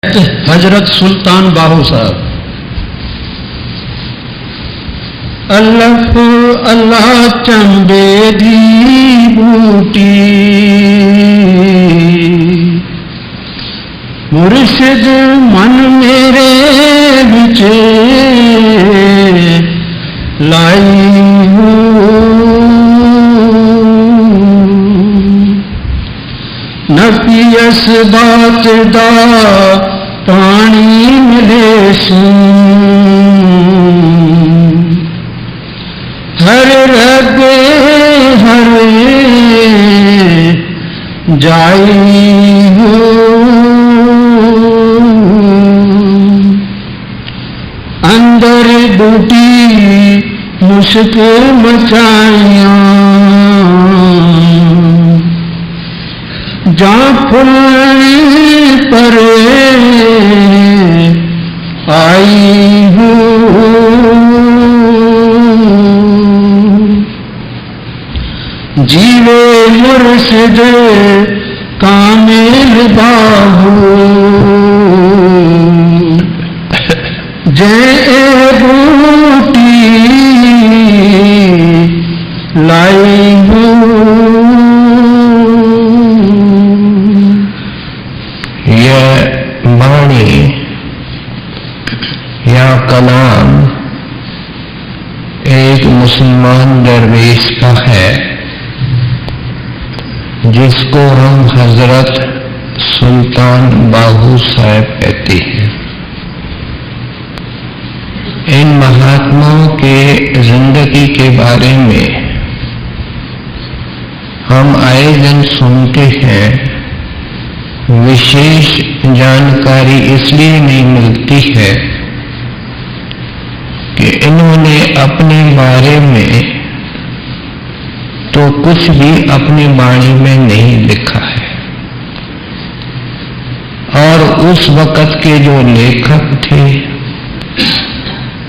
हजरत सुल्तान बाहू साहब। अल्लाह अल्लाह चंबे दी बूटी मुर्शिद मन मेरे विच लाई नफी इस बात दा पानी मिले सू हर रगे हर जाई हो अंदर बूटी मुश्किल मचाइया जा फुल पर आई हूँ जीवे मुर्शिद कामिल बाहू जय बूटी लाई हूँ। वाणी या कलाम एक मुसलमान दरवेश का है जिसको हम हजरत सुल्तान बाहू साहब कहते हैं। इन महात्माओं के जिंदगी के बारे में हम आए दिन सुनते हैं। विशेष जानकारी इसलिए नहीं मिलती है कि इन्होंने अपने बारे में तो कुछ भी अपनी वाणी में नहीं लिखा है, और उस वक़्त के जो लेखक थे,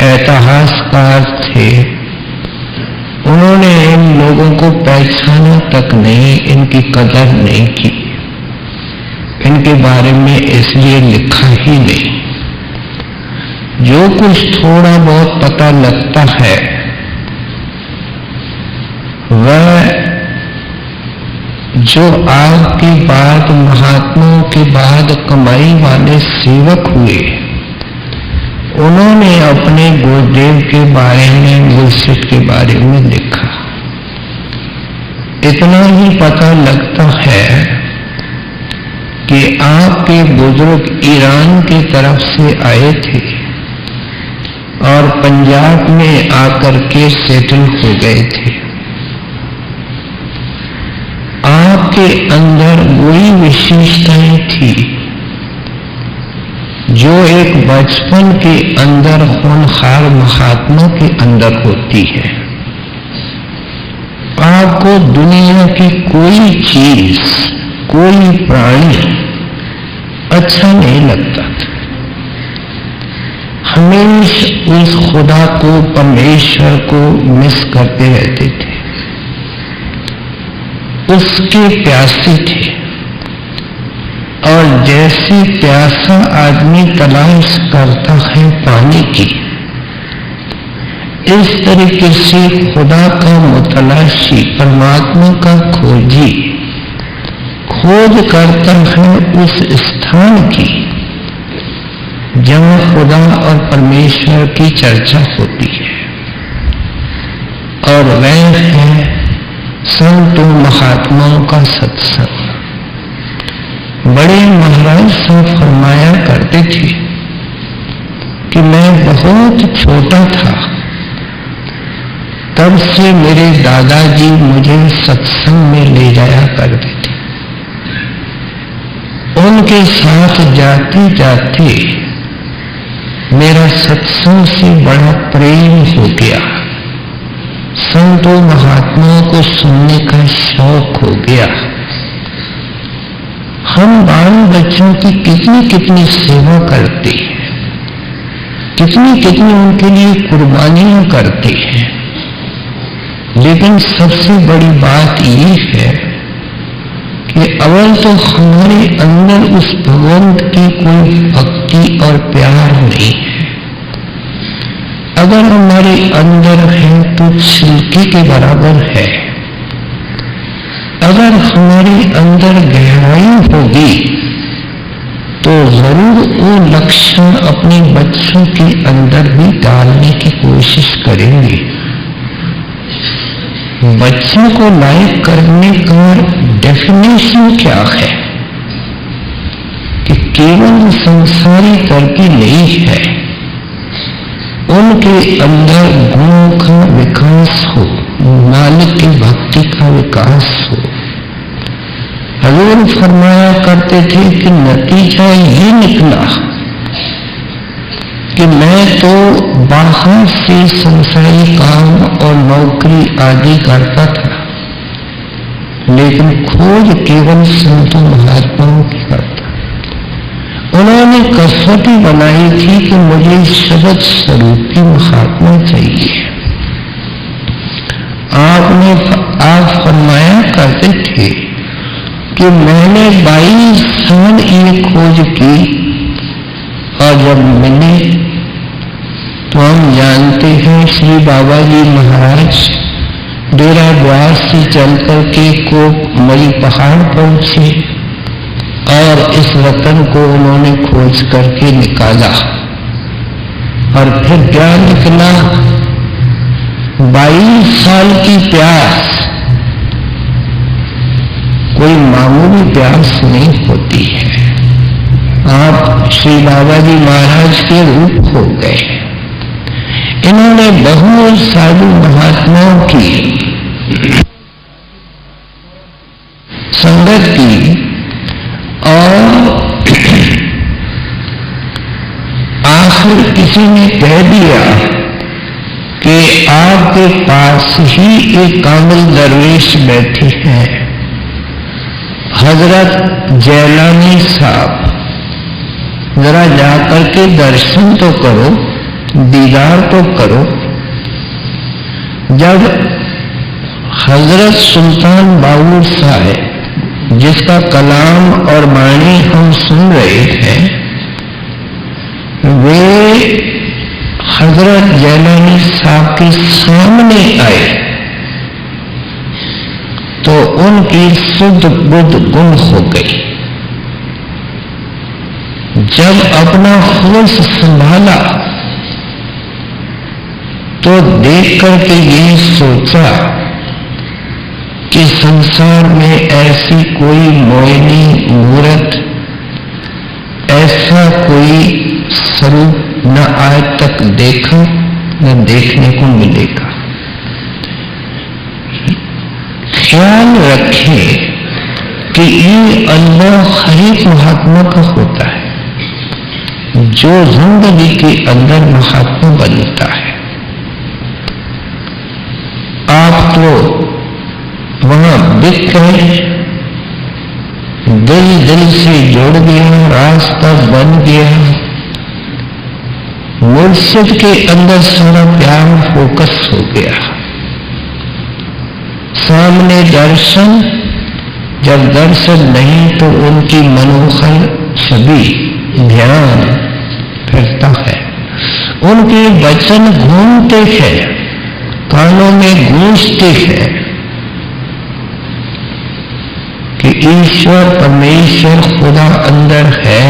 इतिहासकार थे, उन्होंने इन लोगों को पहचाना तक नहीं, इनकी कदर नहीं की, इनके बारे में इसलिए लिखा ही नहीं। जो कुछ थोड़ा बहुत पता लगता है वह जो आज के बाद महात्माओं के बाद कमाई वाले सेवक हुए, उन्होंने अपने गुरुदेव के बारे में, मुर्शिद के बारे में लिखा। इतना ही पता लगता है कि आपके बुजुर्ग ईरान की तरफ से आए थे और पंजाब में आकर के सेटल हो गए थे। आपके अंदर वही विशेषताएं थी जो एक बचपन के अंदर होनहार महात्मा के अंदर होती है। आपको दुनिया की कोई चीज, कोई प्राणी अच्छा नहीं लगता था। हमेशा उस खुदा को, परमेश्वर को मिस करते रहते थे, उसके प्यासे थे। और जैसे प्यासा आदमी तलाश करता है पानी की, इस तरीके से खुदा का मुतलाशी, परमात्मा का खोजी खोज करता है उस स्थान की जहां खुदा और परमेश्वर की चर्चा होती है, और वह है संतों महात्माओं का सत्संग। बड़े महाराज साहब फरमाया करते थे कि मैं बहुत छोटा था तब से मेरे दादाजी मुझे सत्संग में ले जाया करते थे। उनके साथ जाते जाते मेरा सत्संग से बड़ा प्रेम हो गया, संतों महात्माओं को सुनने का शौक हो गया। हम बाल बच्चों की कितनी कितनी सेवा करते हैं, कितनी कितनी उनके लिए कुर्बानियां करते हैं, लेकिन सबसे बड़ी बात ये है कि अवल तो हमारे अंदर उस भगवंत की कोई भक्ति और प्यार नहीं है। अगर हमारे अंदर है तो छिलके के बराबर है। अगर हमारे अंदर गहराई होगी तो जरूर वो लक्षण अपने बच्चों के अंदर भी डालने की कोशिश करेंगे। बच्चों को लाइक करने का डेफिनेशन क्या है कि केवल संसारी तरक्की नहीं है, उनके अंदर गुणों का विकास हो, मालिक की भक्ति का विकास हो। हजूर फरमाया करते थे कि नतीजा ये निकला कि मैं तो बाहर से संसारी काम और नौकरी आदि करता था, लेकिन खोज केवल संतों महात्माओं की करता। उन्होंने कसौटी बनाई थी कि मुझे शब्द स्वरूपी महात्मा चाहिए। आप फरमाया करते थे कि मैंने 22 साल ये खोज की और जब मिले तो हम जानते हैं श्री बाबा जी महाराज डेरा ब्यास से चल करके कोकमली पहाड़ पहुंचे और इस रतन को उन्होंने खोज करके निकाला। और फिर क्या निकला? 22 साल की प्यास कोई मामूली प्यास नहीं होती है। आप श्री बाबा जी महाराज के रूप हो गए। इन्होंने बहुत साधु महात्माओं की संगत की और आखिर किसी ने कह दिया कि आपके पास ही एक कामिल दरवेश बैठे हैं, हजरत जैलानी साहब, जरा जाकर के दर्शन तो करो, दीदार तो करो। जब हजरत सुल्तान बाबू साहब, जिसका कलाम और वाणी हम सुन रहे हैं, वे हजरत जैलानी साहब के सामने आए तो उनकी शुद्ध बुद्ध गुम हो गई। जब अपना होश संभाला तो देख करके ये सोचा कि संसार में ऐसी कोई मोहिनी मूर्त, ऐसा कोई स्वरूप न आज तक देखा न देखने को मिलेगा। ख्याल रखें कि ये अनुभव हर एक महात्मा का होता है, जो जिंदगी के अंदर महात्मा बनता है। आप तो वहां बिक गए, दिल से जुड़ गया, रास्ता बन गया, मुर्शिद के अंदर सारा प्यार फोकस हो गया। सामने दर्शन, जब दर्शन नहीं तो उनकी मनोहर छवि ध्यान फिरता है, उनके वचन घूमते हैं, कानों में गूंजते हैं कि ईश्वर परमेश्वर खुदा अंदर है,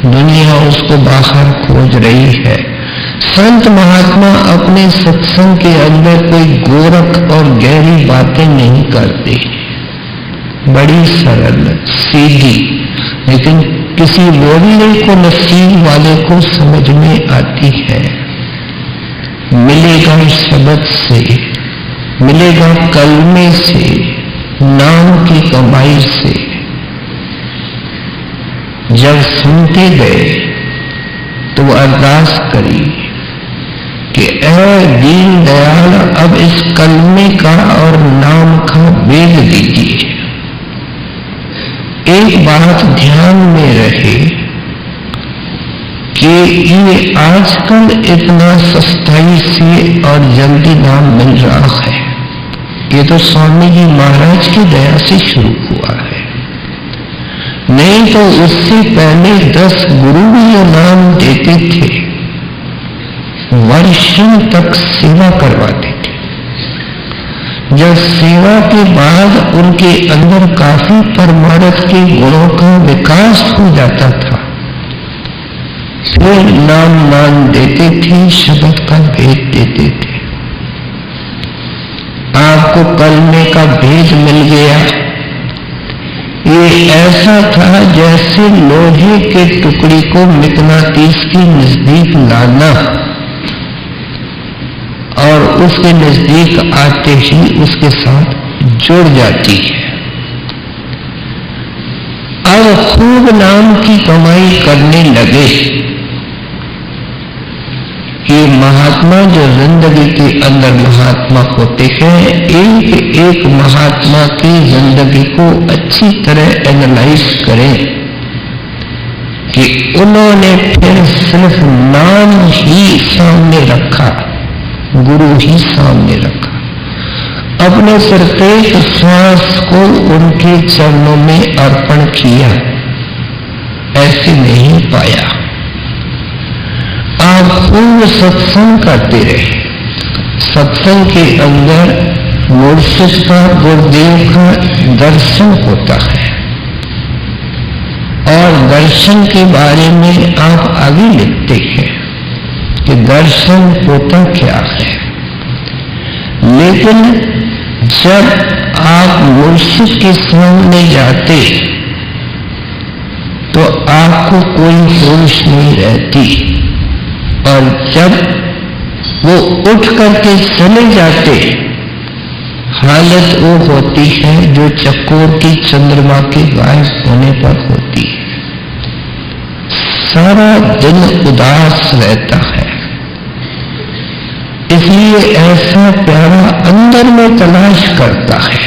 दुनिया उसको बाहर खोज रही है। संत महात्मा अपने सत्संग के अंदर कोई गोरख और गहरी बातें नहीं करते, बड़ी सरल सीधी, लेकिन किसी बोलने को नसीब वाले को समझ में आती है। मिलेगा शब्द से, मिलेगा कलमे से, नाम की कमाई से। जब सुनते गए तो अरदास करी कि ऐ दीन दयाल, अब इस कलमे का और नाम का वेद दीजिए। एक बात ध्यान में रहे कि ये आजकल इतना सस्ताई से और जल्दी नाम मिल रहा है, ये तो स्वामी जी महाराज की दया से शुरू हुआ है, नहीं तो उससे पहले 10 गुरु भी ये नाम देते थे, वर्षों तक सेवा करवाते थे। जब सेवा के बाद उनके अंदर काफी परमार्थ के गुणों का विकास हो जाता था, फिर नाम मान देते थे, शब्द का भेद देते थे। आपको कलमे का भेद मिल गया। ये ऐसा था जैसे लोहे के टुकड़ी को मिकनातीस के नजदीक लाना और उसके नजदीक आते ही उसके साथ जुड़ जाती है। अब खूब नाम की कमाई करने लगे। ये महात्मा जो जिंदगी के अंदर महात्मा होते हैं, एक एक महात्मा की जिंदगी को अच्छी तरह एनालाइज करें कि उन्होंने फिर सिर्फ नाम ही सामने रखा, गुरु ही सामने रखा, अपने प्रत्येक श्वास को उनके चरणों में अर्पण किया। ऐसे नहीं पाया। आप खूब सत्संग करते रहे। सत्संग के अंदर मुर्शिद का, गुरुदेव का दर्शन होता है और दर्शन के बारे में आप आगे लिखते हैं कि दर्शन होता क्या है। लेकिन जब आप मुर्शिद के सामने जाते तो आपको कोई होश नहीं रहती, और जब वो उठ करके चले जाते, हालत वो होती है जो चकोर की चंद्रमा के गायब होने पर होती है। सारा दिन उदास रहता है। इसलिए ऐसा प्यारा अंदर में तलाश करता है,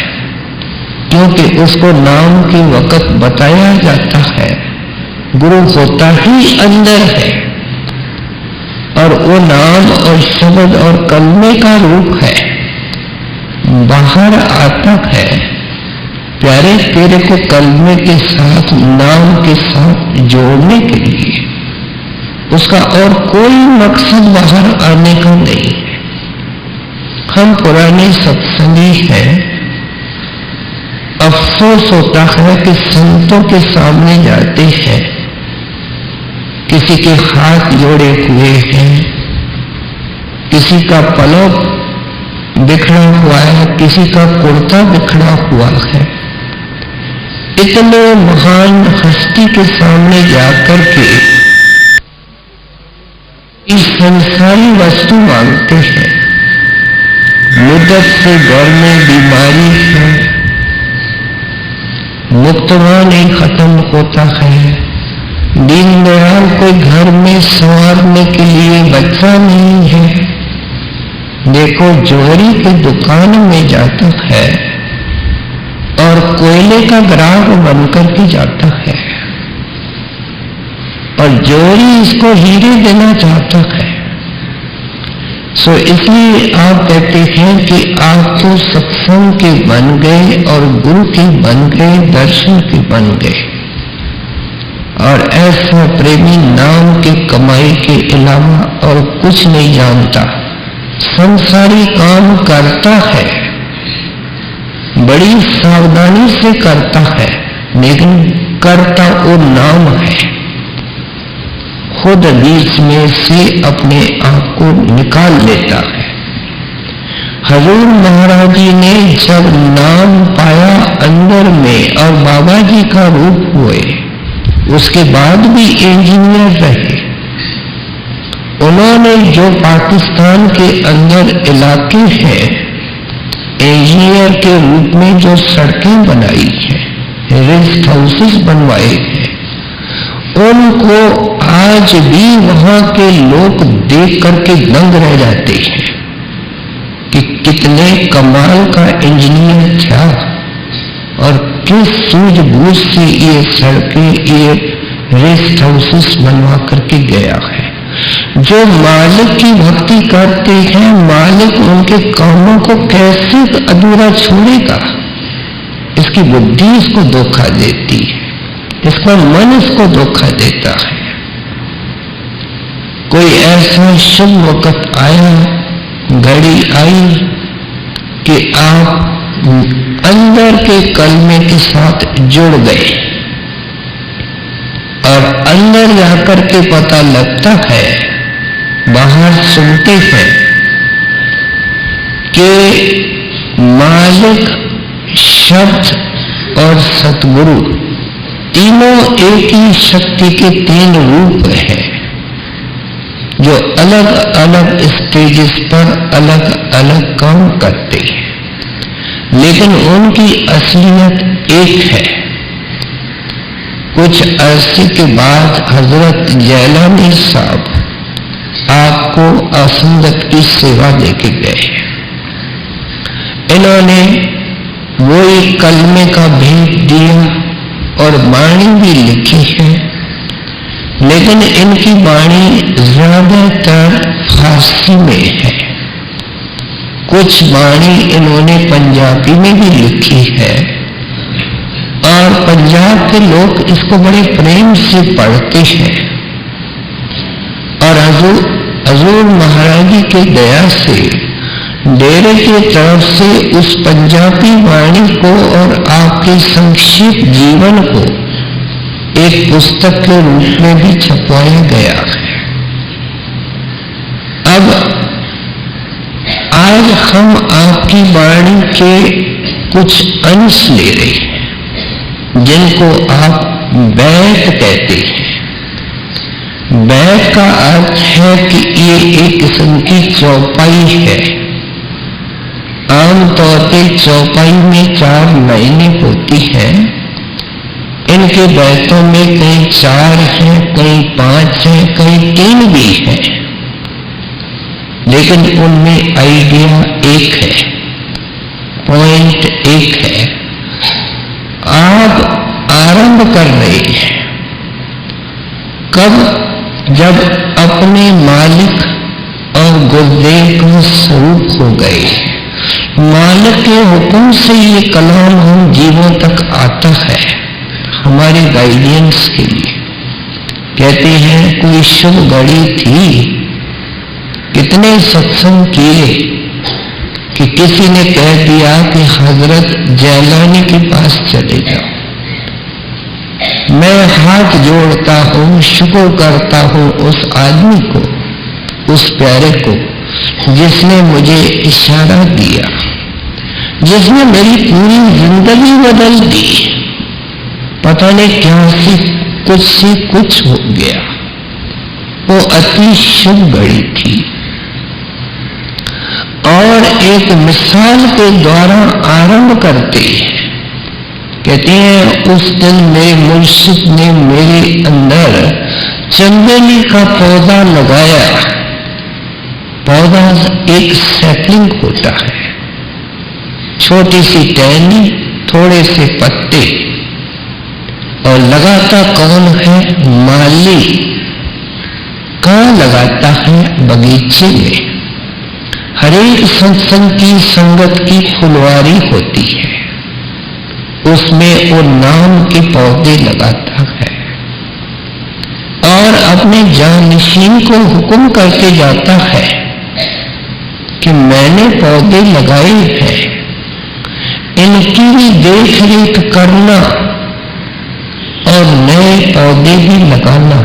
क्योंकि उसको नाम के वक्त बताया जाता है। गुरु होता ही अंदर है और वो नाम और शब्द और कलमे का रूप है, बाहर आता है। प्यारे तेरे को कलमे के साथ, नाम के साथ जोड़ने के लिए, उसका और कोई मकसद बाहर आने का नहीं है। हम पुराने सत्संगी हैं। अफसोस होता है कि संतों के सामने जाते हैं, किसी के हाथ जोड़े हुए हैं, किसी का पलव बिखरा हुआ है, किसी का कुर्ता बिखरा हुआ है। इतने महान हस्ती के सामने जाकर के इस संसारी वस्तु मांगते हैं। मुद्दत से घर में बीमारी है, मुक्तवा नहीं खत्म होता है। दीनदयाल को घर में संवारने के लिए बच्चा नहीं है। देखो, जोहरी की दुकान में जाता है और कोयले का ग्राहक बनकर के जाता है, और जोहरी इसको हीरे देना चाहता है। सो इसलिए आप कहते हैं कि आप तो सत्संग के बन गए और गुरु के बन गए, दर्शन के बन गए। और ऐसा प्रेमी नाम की कमाई के अलावा और कुछ नहीं जानता, संसारी काम करता है, बड़ी सावधानी से करता है, लेकिन करता वो नाम है। खुद बीच में से अपने आप को निकाल लेता है। हजूर महाराज जी ने जब नाम पाया अंदर में और बाबा जी का रूप हुए, उसके बाद भी इंजीनियर रहे। उन्होंने जो पाकिस्तान के अंदर इलाके हैं, इंजीनियर के रूप में जो सड़कें बनाई हैं, रेस्ट हाउसेस बनवाए हैं, उनको आज भी वहां के लोग देख करके दंग रह जाते हैं कि कितने कमाल का इंजीनियर था और किस सूझबूझ से ये सड़कें, ये रेस्ट हाउसेस बनवा करके गया है। जो मालिक की भक्ति करते हैं, मालिक उनके कामों को कैसे अधूरा छोड़ेगा? इसकी बुद्धि इसको धोखा देती है, इसका मन इसको धोखा देता है। कोई ऐसा शुभ वक्त आया, घड़ी आई कि आप अंदर के कलमे के साथ जुड़ गए और अंदर जाकर के पता लगता है, बाहर सुनते हैं कि मालिक, शब्द और सतगुरु तीनों एक ही शक्ति के तीन रूप हैं, जो अलग अलग स्टेजेस पर अलग अलग काम करते हैं, लेकिन उनकी असलियत एक है। कुछ अरसे के बाद हजरत जैलानी साहब आपको असंगत की सेवा देके गए। इन्होंने वो एक कलमे का भेद दिया और वाणी भी लिखी है, लेकिन इनकी वाणी ज्यादातर फारसी में है। कुछ वाणी इन्होंने पंजाबी में भी लिखी है और पंजाब के लोग इसको बड़े प्रेम से पढ़ते हैं। और हजूर महाराज जी के दया से डेरे की तरफ से उस पंजाबी वाणी को और आपके संक्षिप्त जीवन को एक पुस्तक के रूप में भी छपवाया गया है। अब आज हम आपकी वाणी के कुछ अंश ले रहे हैं, जिनको आप बैत कहते हैं। बैत का अर्थ है कि ये एक किस्म की चौपाई है। आमतौर पे चौपाई में 4 लाइनें होती हैं। इनके बैतों में कई 4 हैं, कई 5 हैं, कई 3 भी हैं, लेकिन उनमें आइडिया एक है, पॉइंट एक है। आप आरंभ कर रहे हैं कब? जब अपने मालिक और गुरुदेव का स्वरूप हो गए। मालिक के हुक्म से ये कलाम हम जीवों तक आता है, हमारे गाइडेंस के लिए। कहते हैं कोई शुभ घड़ी थी, कितने सत्संग किए कि किसी ने कह दिया कि हजरत जैलानी के पास चले जाओ। मैं हाथ जोड़ता हूं, शुक्र करता हूं उस आदमी को, उस प्यारे को, जिसने मुझे इशारा दिया, जिसने मेरी पूरी जिंदगी बदल दी। पता नहीं क्या से कुछ हो गया। वो अति शुभ घड़ी थी और एक मिसाल के द्वारा आरंभ करते हैं। कहते हैं उस दिन मेरे मुर्शिद ने मेरे अंदर चंदेली का पौधा लगाया। पौधा एक सेटलिंग होता है, छोटी सी टहनी, थोड़े से पत्ते, और लगाता कौन है? माली। कहाँ लगाता है? बगीचे में। हरेक सत्संग की संगत की फुलवारी होती है, उसमें वो नाम के पौधे लगाता है और अपने जानशीन को हुक्म करके जाता है कि मैंने पौधे लगाए हैं, इनकी भी देख रेख करना और नए पौधे भी लगाना।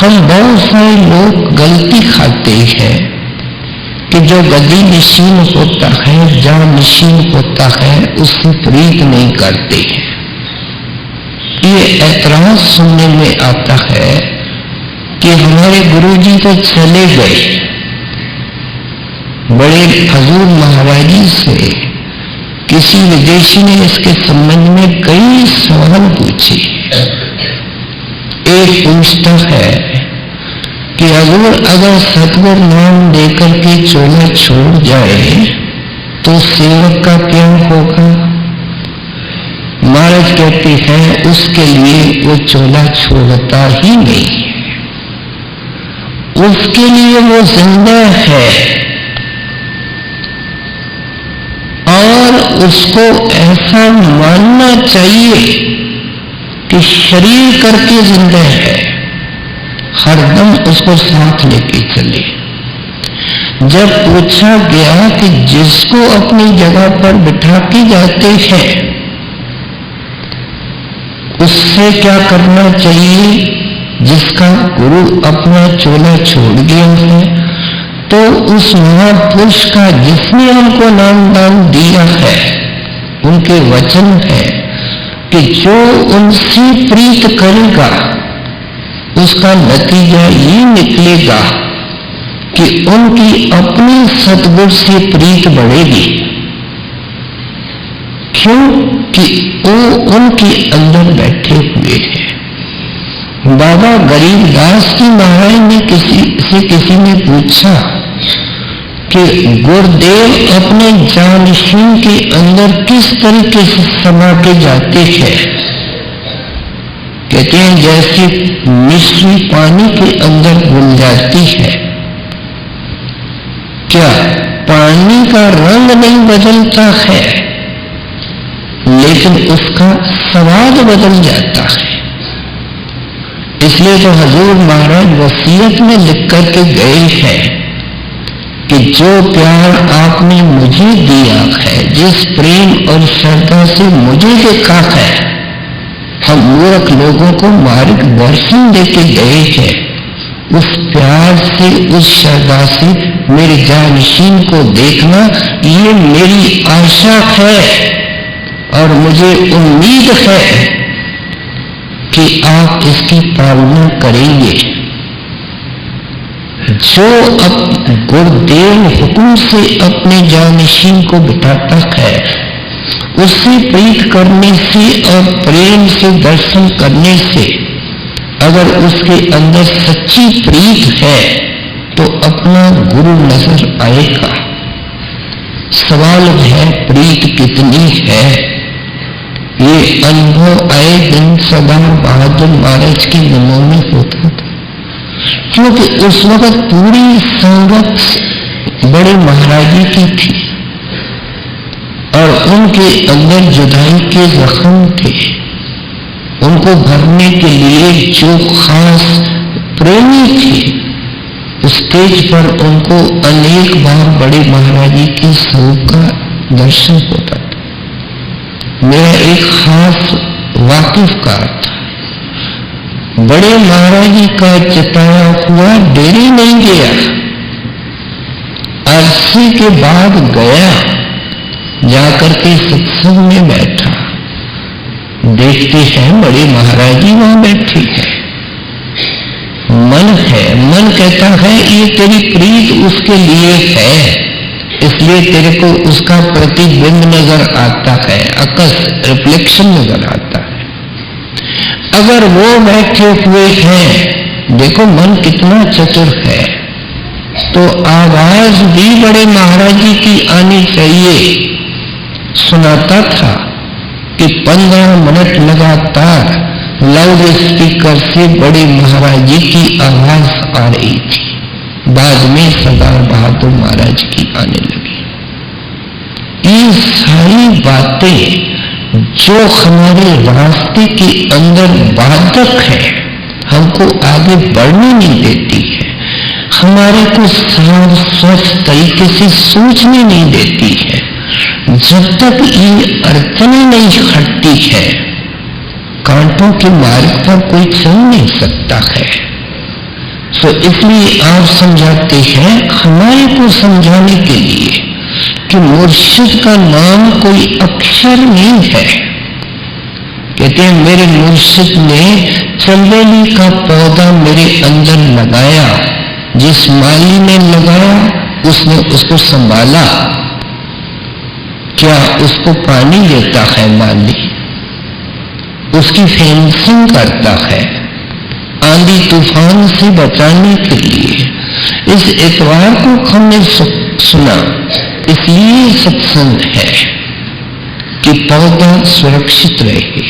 हम बहुत सारे लोग गलती खाते हैं कि जो गदी नशीन होता है, जहां नशीन होता है, उससे प्रीत नहीं करते हैं। ये ऐतराज सुनने में आता है कि हमारे गुरुजी तो चले गए, बड़े हजूर महाराज जी से किसी विदेशी ने इसके संबंध में कई सवाल पूछे। एक पूछता है कि अगर सतगुर नाम देकर के चोला छोड़ जाए तो सेवक का क्या होगा? महाराज कहते हैं उसके लिए वो चोला छोड़ता ही नहीं है। उसके लिए वो जिंदा है और उसको ऐसा मानना चाहिए कि शरीर करके जिंदा है, हरदम उसको साथ लेके चले। जब पूछा गया कि जिसको अपनी जगह पर बिठा के जाते हैं उससे क्या करना चाहिए, जिसका गुरु अपना चोला छोड़ गया है, तो उस महापुरुष का जिसने हमको नाम दान दिया है, उनके वचन है कि जो उनसे प्रीत करेगा उसका नतीजा ये निकलेगा कि उनकी अपनी सतगुण से प्रीत बढ़ेगी। क्यों कि वो उनके अंदर बैठे हुए हैं। बाबा गरीबदास जी महाराज ने किसी ने पूछा कि गुरुदेव अपने जानशीन के अंदर किस तरीके से समा के जाते हैं। कहते हैं जैसे मिश्री पानी के अंदर घुल जाती है। क्या पानी का रंग नहीं बदलता है, लेकिन उसका स्वाद बदल जाता है। इसलिए तो हजूर महाराज वसीयत में लिख करके गए हैं कि जो प्यार आपने मुझे दिया है, जिस प्रेम और श्रद्धा से मुझे देखा है, हम मूर्ख लोगों को मार्गदर्शन देके गए हैं। उस प्यार से, उस श्रद्धा से मेरे जानशीन को देखना, ये मेरी आशा है और मुझे उम्मीद है कि आप इसकी पालना करेंगे। जो अब गुरुदेव हुक्म से अपने जानशीन को बिठाता है, उससे प्रीत करने से और प्रेम से दर्शन करने से अगर उसके अंदर सच्ची प्रीत है तो अपना गुरु नजर आएगा। सवाल है प्रीत कितनी है, ये अनुभव आए दिन सरदार बहादुर महाराज के दिनों में होता था, क्योंकि उस वक्त पूरी संगत बड़े महाराजी की थी और उनके अंदर जुदाई के जख्म थे। उनको भरने के लिए जो खास प्रेमी थे, स्टेज पर उनको अनेक बार बड़े महाराजी के स्वरूप का दर्शन होता था। मेरा एक खास वाकिफकार था, बड़े महाराजी का चिताया हुआ देरी नहीं गया, अरसे के बाद गया, जाकर के सत्संग में बैठा, देखते हैं बड़े महाराजी वहां बैठी है। मन कहता है ये तेरी प्रीत उसके लिए है, इसलिए तेरे को उसका प्रतिबिंब नजर आता है, अकस रिफ्लेक्शन नजर आता है। अगर वो बैठे हुए हैं, देखो मन कितना चतुर है, तो आवाज भी बड़े महाराजी की आनी चाहिए। सुनाता था कि 15 मिनट लगातार लाउड स्पीकर से बड़े महाराज जी की आवाज आ रही थी। बाद में सरदार बहादुर महाराज की आने लगी। ये सारी बातें जो हमारे रास्ते के अंदर बाधक है, हमको आगे बढ़ने नहीं देती है, हमारे को साफ स्वच्छ तरीके से सोचने नहीं देती है, जब तक ये अड़चनें नहीं हटती है, कांटों के मार्ग पर कोई चल नहीं सकता है। तो इसलिए आप समझाते हैं हमारे को समझाने के लिए कि मुर्शिद का नाम कोई अक्षर नहीं है। कहते हैं मेरे मुर्शिद ने चंदेली का पौधा मेरे अंदर लगाया, जिस माली ने लगाया उसने उसको संभाला। क्या उसको पानी देता है माली, उसकी फेंसिंग करता है आंधी तूफान से बचाने के लिए। इस एतवार को हमने सुना, इसलिए सत्संग है कि पौधा सुरक्षित रहे।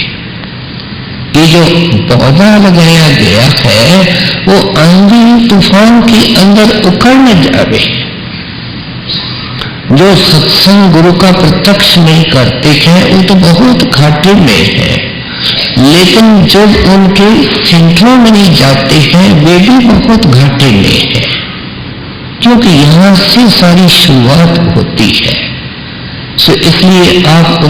ये जो पौधा लगाया गया है वो आंधी तूफान के अंदर उखड़ न जावे। जो सत्संग गुरु का प्रत्यक्ष नहीं करते हैं वो तो बहुत घाटे में है, लेकिन जब उनके सेंटरों में नहीं जाते हैं वे भी बहुत घाटे में है, क्योंकि यहां से सारी शुरुआत होती है। सो इसलिए आप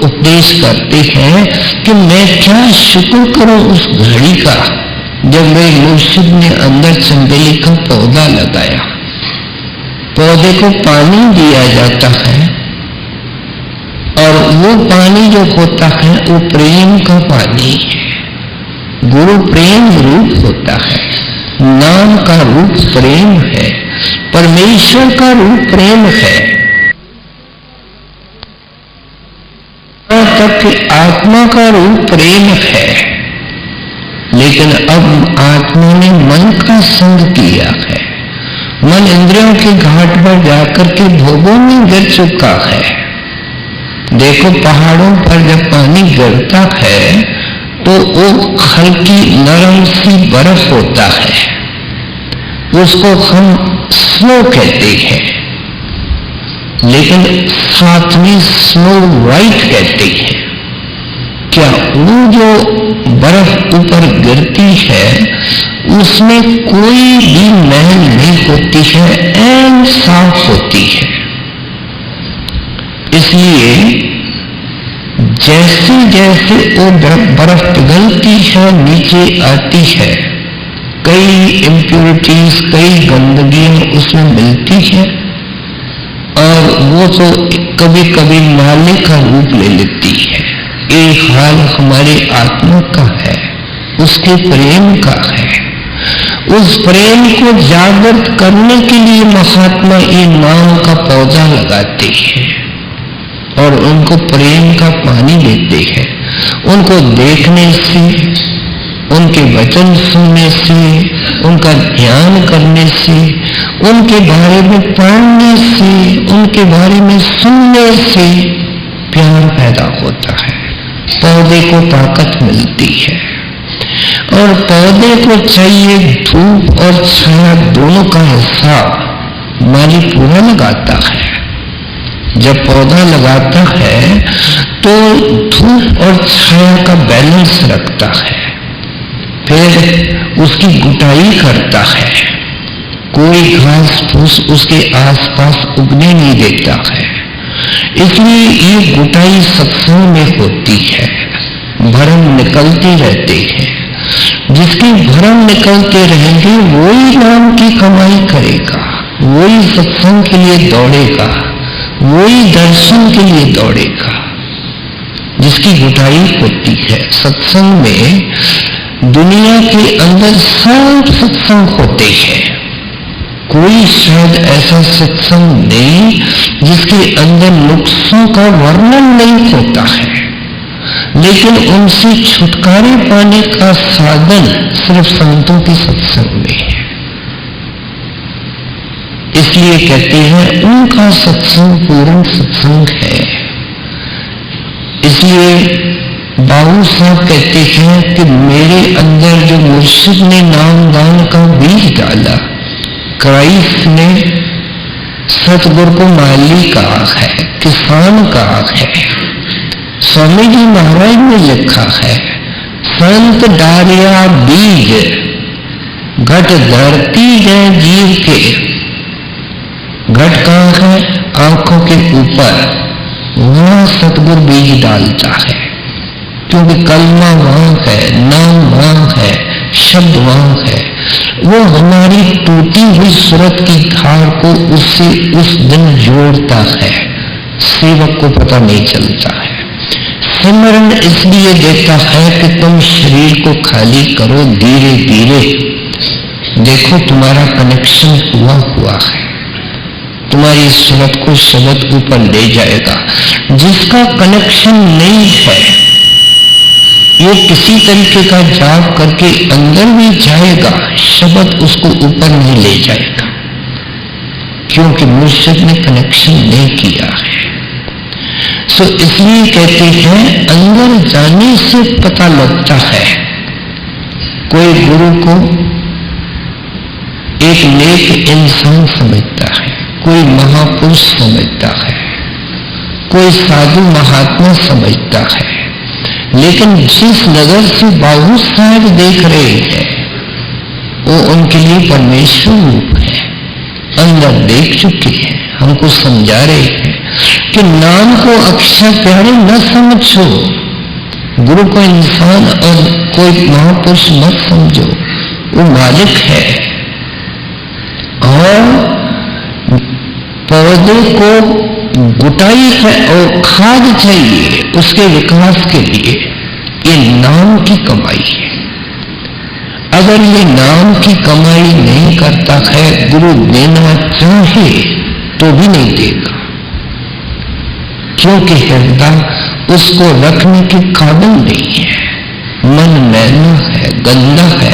उपदेश करते हैं कि मैं क्या शुक्र करूं उस घड़ी का जब मेरे मुर्शिद ने अंदर चंबेली का पौधा लगाया। पौधे को पानी दिया जाता है और वो पानी जो होता है वो प्रेम का पानी है। गुरु प्रेम रूप होता है, नाम का रूप प्रेम है, परमेश्वर का रूप प्रेम है। तब कि आत्मा का रूप प्रेम है, लेकिन अब आत्मा ने मन का संग किया है। मन इंद्रियों के घाट पर जाकर के भोगों में गिर चुका है। देखो पहाड़ों पर जब पानी गिरता है तो वो हल्की नरम सी बर्फ होता है, उसको हम स्नो कहते हैं, लेकिन साथ में स्नो वाइट कहते हैं। क्या वो जो बर्फ ऊपर गिरती है उसमें कोई भी मैल नहीं होती है, ऐन साफ होती है। इसलिए जैसे जैसे वो बर्फ पिघलती है नीचे आती है, कई इम्प्योरिटीज कई गंदगियां उसमें मिलती है और वो तो कभी कभी नाले का रूप ले लेती है। एक हाल हमारे आत्मा का है, उसके प्रेम का है। उस प्रेम को जागृत करने के लिए महात्मा ये नाम का पौधा लगाते हैं और उनको प्रेम का पानी देते हैं। उनको देखने से, उनके वचन सुनने से, उनका ध्यान करने से, उनके बारे में पढ़ने से, उनके बारे में सुनने से प्यार पैदा होता है, पौधे को ताकत मिलती है। और पौधे को चाहिए धूप और छाया दोनों का हिसाब माली पूरा लगाता है। जब पौधा लगाता है तो धूप और छाया का बैलेंस रखता है, फिर उसकी गुटाई करता है, कोई घास फूस उसके आसपास उगने नहीं देता है। इसलिए ये गुटाई सत्संग में होती है, भरम निकलते रहते हैं। जिसके भरम निकलते रहेंगे वही नाम की कमाई करेगा, वही सत्संग के लिए दौड़ेगा, वही दर्शन के लिए दौड़ेगा। जिसकी गुटाई होती है सत्संग में, दुनिया के अंदर सब सत्संग होते हैं, कोई शायद ऐसा सत्संग नहीं जिसके अंदर नुक्सों का वर्णन नहीं होता है, लेकिन उनसे छुटकारे पाने का साधन सिर्फ संतों के सत्संग में है। इसलिए कहते हैं उनका सत्संग पूर्ण सत्संग है। इसलिए बाबू साहब कहते हैं कि मेरे अंदर जो मुर्शिद ने नामदान का बीज डाला, क्राइस्ट ने सतगुरु को माली कहा है, किसान कहा है। स्वामी जी महाराज ने लिखा है, संत डारिया बीज घट धरती है जीव के। घट कहाँ है? आंखों के ऊपर, वहां सतगुरु बीज डालता है, क्योंकि कलमा वहां है, नाम वहां है, शब्द वहां है। वो हमारी टूटी हुई सूरत की धार को उससे उस दिन जोड़ता है, सेवक को पता नहीं चलता है। सिमरन इसलिए देता है कि तुम शरीर को खाली करो धीरे धीरे। देखो तुम्हारा कनेक्शन हुआ है, तुम्हारी सूरत को शब्द ऊपर ले जाएगा। जिसका कनेक्शन नहीं है ये किसी तरीके का जाप करके अंदर भी जाएगा, शब्द उसको ऊपर नहीं ले जाएगा, क्योंकि मुर्शिद ने कनेक्शन नहीं किया है। सो इसलिए कहते हैं अंदर जाने से पता लगता है। कोई गुरु को एक नेक इंसान समझता है, कोई महापुरुष समझता है, कोई साधु महात्मा समझता है। लेकिन जिस नजर से बाबू साहब देख रहे हैं वो उनके लिए परमेश्वर रूप है, अंदर देख चुके हैं, हमको समझा रहे हैं कि नाम को अक्षर प्यारे न समझो, गुरु को इंसान और कोई महापुरुष मत समझो, वो मालिक है। और पौधे को गुटाई है और खाद चाहिए उसके विकास के लिए, ये नाम की कमाई है। अगर ये नाम की कमाई नहीं करता है, गुरु देना चाहे तो भी नहीं देगा, क्योंकि हृदय उसको रखने के काबिल नहीं है, मन मैला है, गंदा है।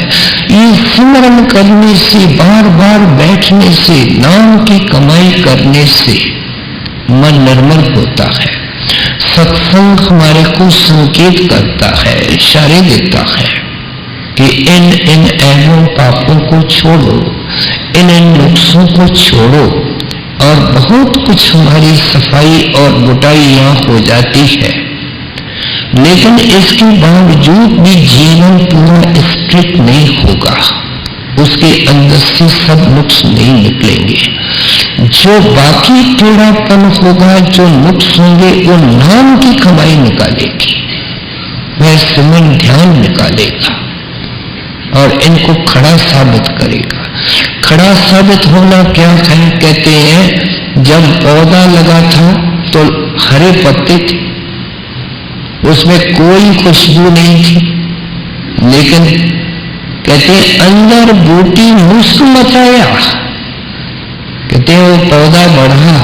ये स्मरण करने से, बार बार बैठने से, नाम की कमाई करने से मन निर्मल होता है। सत्संग हमारे को संकेत करता है, इशारे देता है कि इन इन ऐबों पापों को छोड़ो, इन इन नुक्सों को छोड़ो, और बहुत कुछ हमारी सफाई और बुटाई यहाँ हो जाती है। लेकिन इसके बावजूद भी जीवन पूरा स्ट्रिक्ट नहीं होगा, उसके अंदर से सब नुक्स नहीं निकलेंगे। जो बाकी टेढ़ापन होगा, जो नुक्स होंगे, वो नाम की कमाई निकालेगी, वह सिमरन ध्यान निकालेगा और इनको खड़ा साबित करेगा। खड़ा साबित होना क्या है? कहते हैं जब पौधा लगा था तो हरे पत्ते थे, उसमें कोई खुशबू नहीं थी, लेकिन कहते हैं अंदर बूटी मुस्क मचाया। कहते हैं वो पौधा बढ़ा,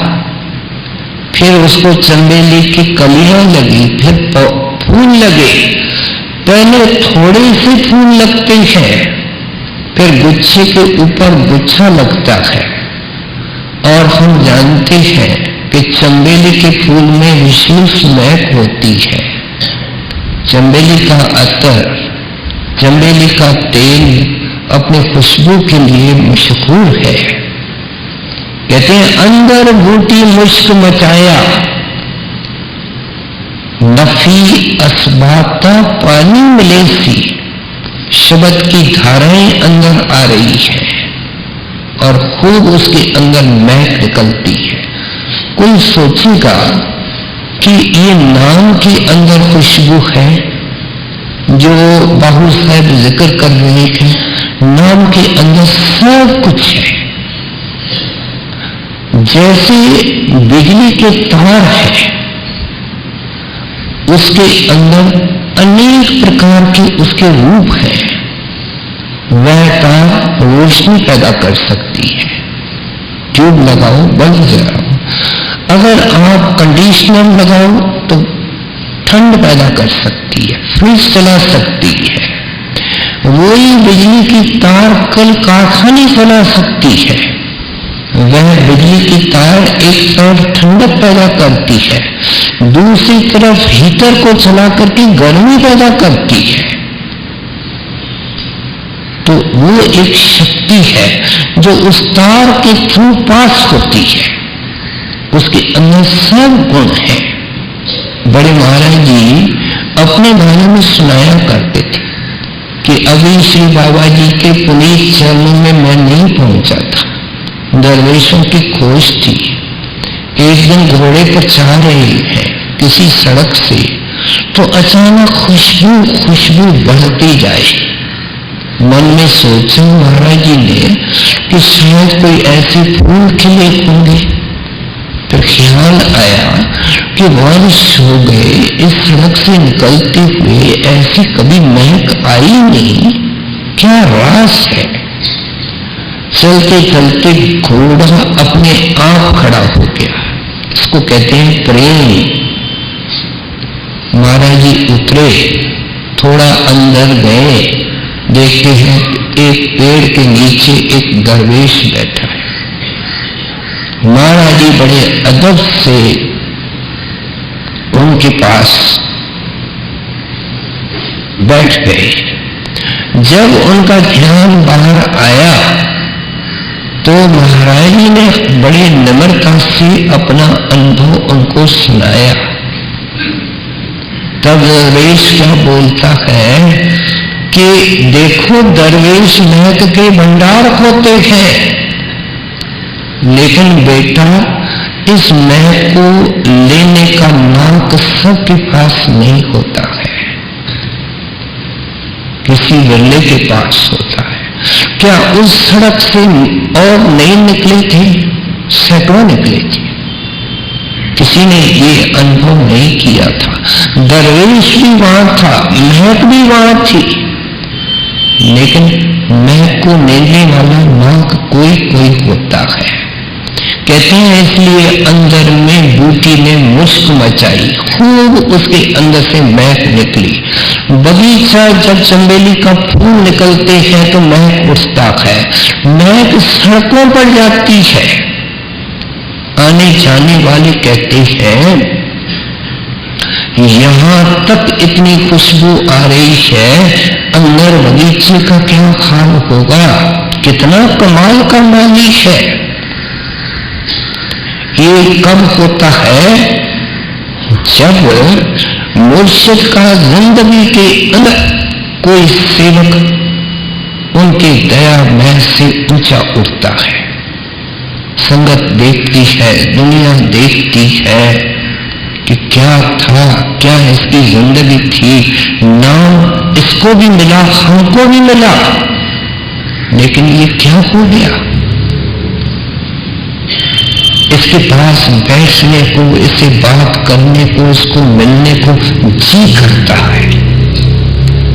फिर उसको चंबेली की कलियां लगी, फिर फूल लगे। पहले थोड़े से फूल लगते हैं, फिर गुच्छे के ऊपर गुच्छा लगता है। और हम जानते हैं कि चंबेली के फूल में विशेष महक होती है। चंबेली का अतर, चंबेली का तेल अपने खुशबू के लिए मशहूर है। कहते हैं अंदर बूटी मुश्क मचाया, नफी असबाता पानी मिले सी। शब्द की धाराएं अंदर आ रही है और खूब उसके अंदर महक निकलती है। कोई सोचेगा कि ये नाम के अंदर खुशबू है जो बाबू साहब जिक्र कर रहे हैं। नाम के अंदर सब कुछ है। जैसे बिजली के तार है, उसके अंदर अनेक प्रकार के उसके रूप हैं। वह तार रोशनी पैदा कर सकती है, ट्यूब लगाओ बल्ब जलाओ। अगर आप कंडीशनर लगाओ तो ठंड पैदा कर सकती है, फ्रिज चला सकती है। वही बिजली की तार कल कारखाने चला सकती है। वह बिजली की तार एक तरफ ठंडक पैदा करती है, दूसरी तरफ हीटर को चला करके गर्मी पैदा करती है। तो वो एक शक्ति है जो उस तार के थ्रू पास होती है। उसके अंदर सब गुण है। बड़े महाराज जी अपने बारे में सुनाया करते थे कि अभी श्री बाबा जी के पुनीत चरणों में मैं नहीं पहुंचा था, दरवेशों की खोज थी। एक दिन घोड़े पर चढ़ रहे हैं किसी सड़क से, तो अचानक खुशबू बढ़ती जाए। मन में सोचा महाराज जी ने कि शायद कोई ऐसे फूल खिले होंगे। तो ख्याल आया कि वर्ष हो गए इस सड़क से निकलते हुए ऐसी कभी महक आई नहीं, क्या रास है। चलते चलते घोड़ा अपने आप खड़ा हो गया। इसको कहते हैं प्रेम। महाराज जी उतरे, थोड़ा अंदर गए, देखते हैं एक पेड़ के नीचे एक दरवेश बैठा है। महाराज जी बड़े अदब से उनके पास बैठ गए। जब उनका ध्यान बाहर आया तो महाराज जी ने बड़ी नम्रता से अपना अनुभव उनको सुनाया। तब दरवेश क्या बोलता है कि देखो दरवेश महक के भंडार होते हैं, लेकिन बेटा इस महक को लेने का नाक सबके पास नहीं होता है, किसी बिरले के पास होता है। क्या उस सड़क से और नहीं निकले थे? सैकड़ों निकले थे, किसी ने ये अनुभव नहीं किया था। दरवेश भी वहां था, महक भी वहां थी, लेकिन महक को लेने वाला नाक कोई कोई होता है। कहते हैं इसलिए अंदर में बूटी ने मुस्क मचाई, खूब उसके अंदर से महक निकली। बगीचा जब चंबेली का फूल निकलते हैं तो महक उठता है, महक सड़कों पर जाती है। आने जाने वाले कहते हैं यहां तक इतनी खुशबू आ रही है, अंदर बगीचे का क्या हाल होगा, कितना कमाल का माली है। ये कब होता है? जब मुर्शिद का जिंदगी के अंदर कोई सेवक उनके दया महल से ऊंचा उठता है। संगत देखती है, दुनिया देखती है कि क्या था, क्या इसकी जिंदगी थी, नाम इसको भी मिला, हमको भी मिला, लेकिन ये क्या हो गया। इसके पास बैठने को, इससे बात करने को, इसको मिलने को जी करता है।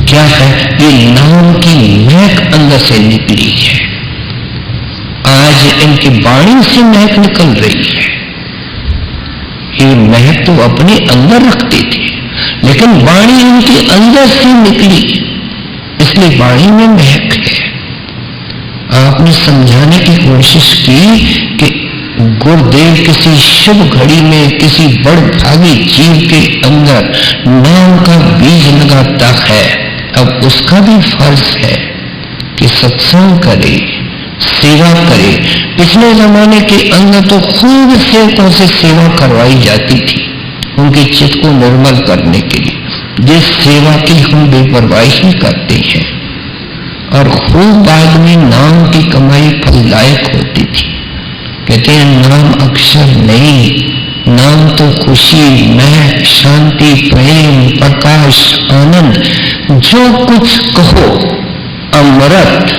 क्या है? ये नाम की महक अंदर से निकली है। आज इनकी वाणी से महक निकल रही है। ये महक तो अपने अंदर रखते थे, लेकिन वाणी इनके अंदर से निकली, इसलिए वाणी में महक है। आपने समझाने की कोशिश की कि गुरुदेव किसी शुभ घड़ी में किसी बड़भागी जीव के अंदर नाम का बीज लगाता है। अब उसका भी फर्ज है कि सत्संग करे, सेवा करे। पिछले जमाने के अंदर तो खूब सेवकों से सेवा करवाई जाती थी, उनके चित्त को निर्मल करने के लिए, जिस सेवा की हम बेपरवाही करते हैं। और खूब बाद में नाम की कमाई फलदायक होती थी। कहते हैं नाम अक्षर नहीं, नाम तो खुशी, महक, शांति, प्रेम, प्रकाश, आनंद, जो कुछ कहो अमृत,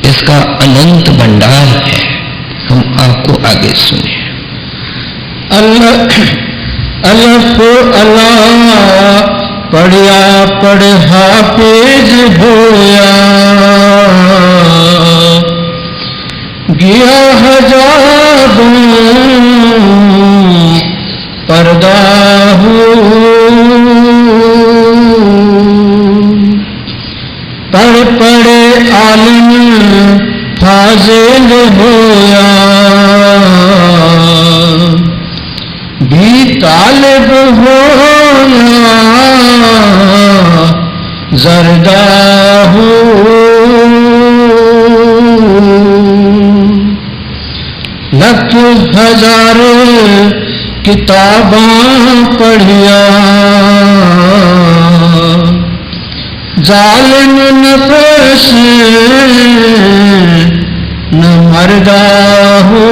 इसका अनंत भंडार है। हम आपको आगे सुने। अल्लाह अल्लाह पढ़िया पढ़ा पेज होया, गया हजारों पर्दा हो, पढ़ पढ़े आलिम फाजिल होया, भी तालिब होया जरदा हो। लख हजार किताबां पढ़िया, जालिम नफस न मरदा हो।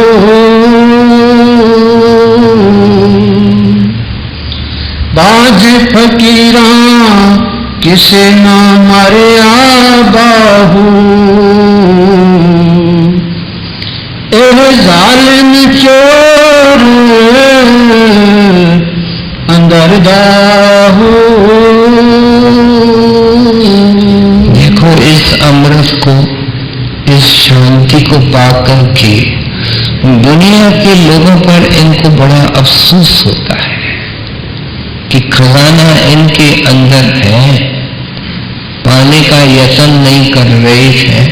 बाज फकीरां किसे न मरिया बाहू, एह जालिम चोर अंदर दाहू। देखो इस अमृत को, इस शांति को पाकर के दुनिया के लोगों पर इनको बड़ा अफसोस होता है कि खजाना इनके अंदर है, पाने का यत्न नहीं कर रहे हैं,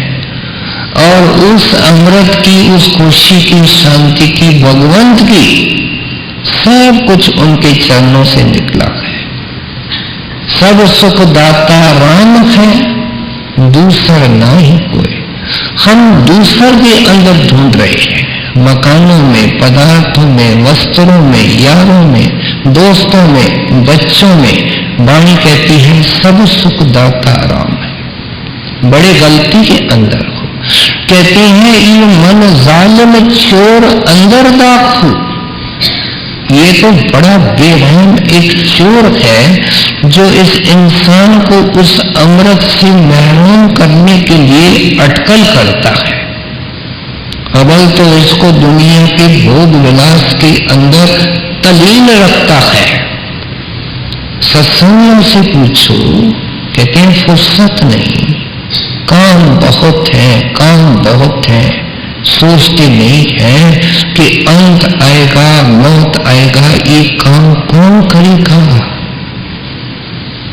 और उस अमृत की, उस खुशी की, शांति की, भगवंत की सब कुछ उनके चरणों से निकला है। सब सुख दाता राम है, दूसरा ना ही कोई। हम दूसरा के अंदर ढूंढ रहे हैं, मकानों में, पदार्थों में, वस्त्रों में, यारों में, दोस्तों में, बच्चों में। वाणी कहती है सब सुख दाता राम है। बड़े गलती के अंदर हो। कहते हैं ये मन जालिम चोर अंदर दाखू। ये तो बड़ा बेरहम एक चोर है जो इस इंसान को उस अमृत से महरूम करने के लिए अटकल करता है। अव्वल तो इसको दुनिया के भोग विलास के अंदर तलीन रखता है। सत्संगों से पूछो, कहते हैं फुर्सत नहीं, काम बहुत है, काम बहुत है। सोचते नहीं है कि अंत आएगा, मौत आएगा, ये काम कौन करेगा।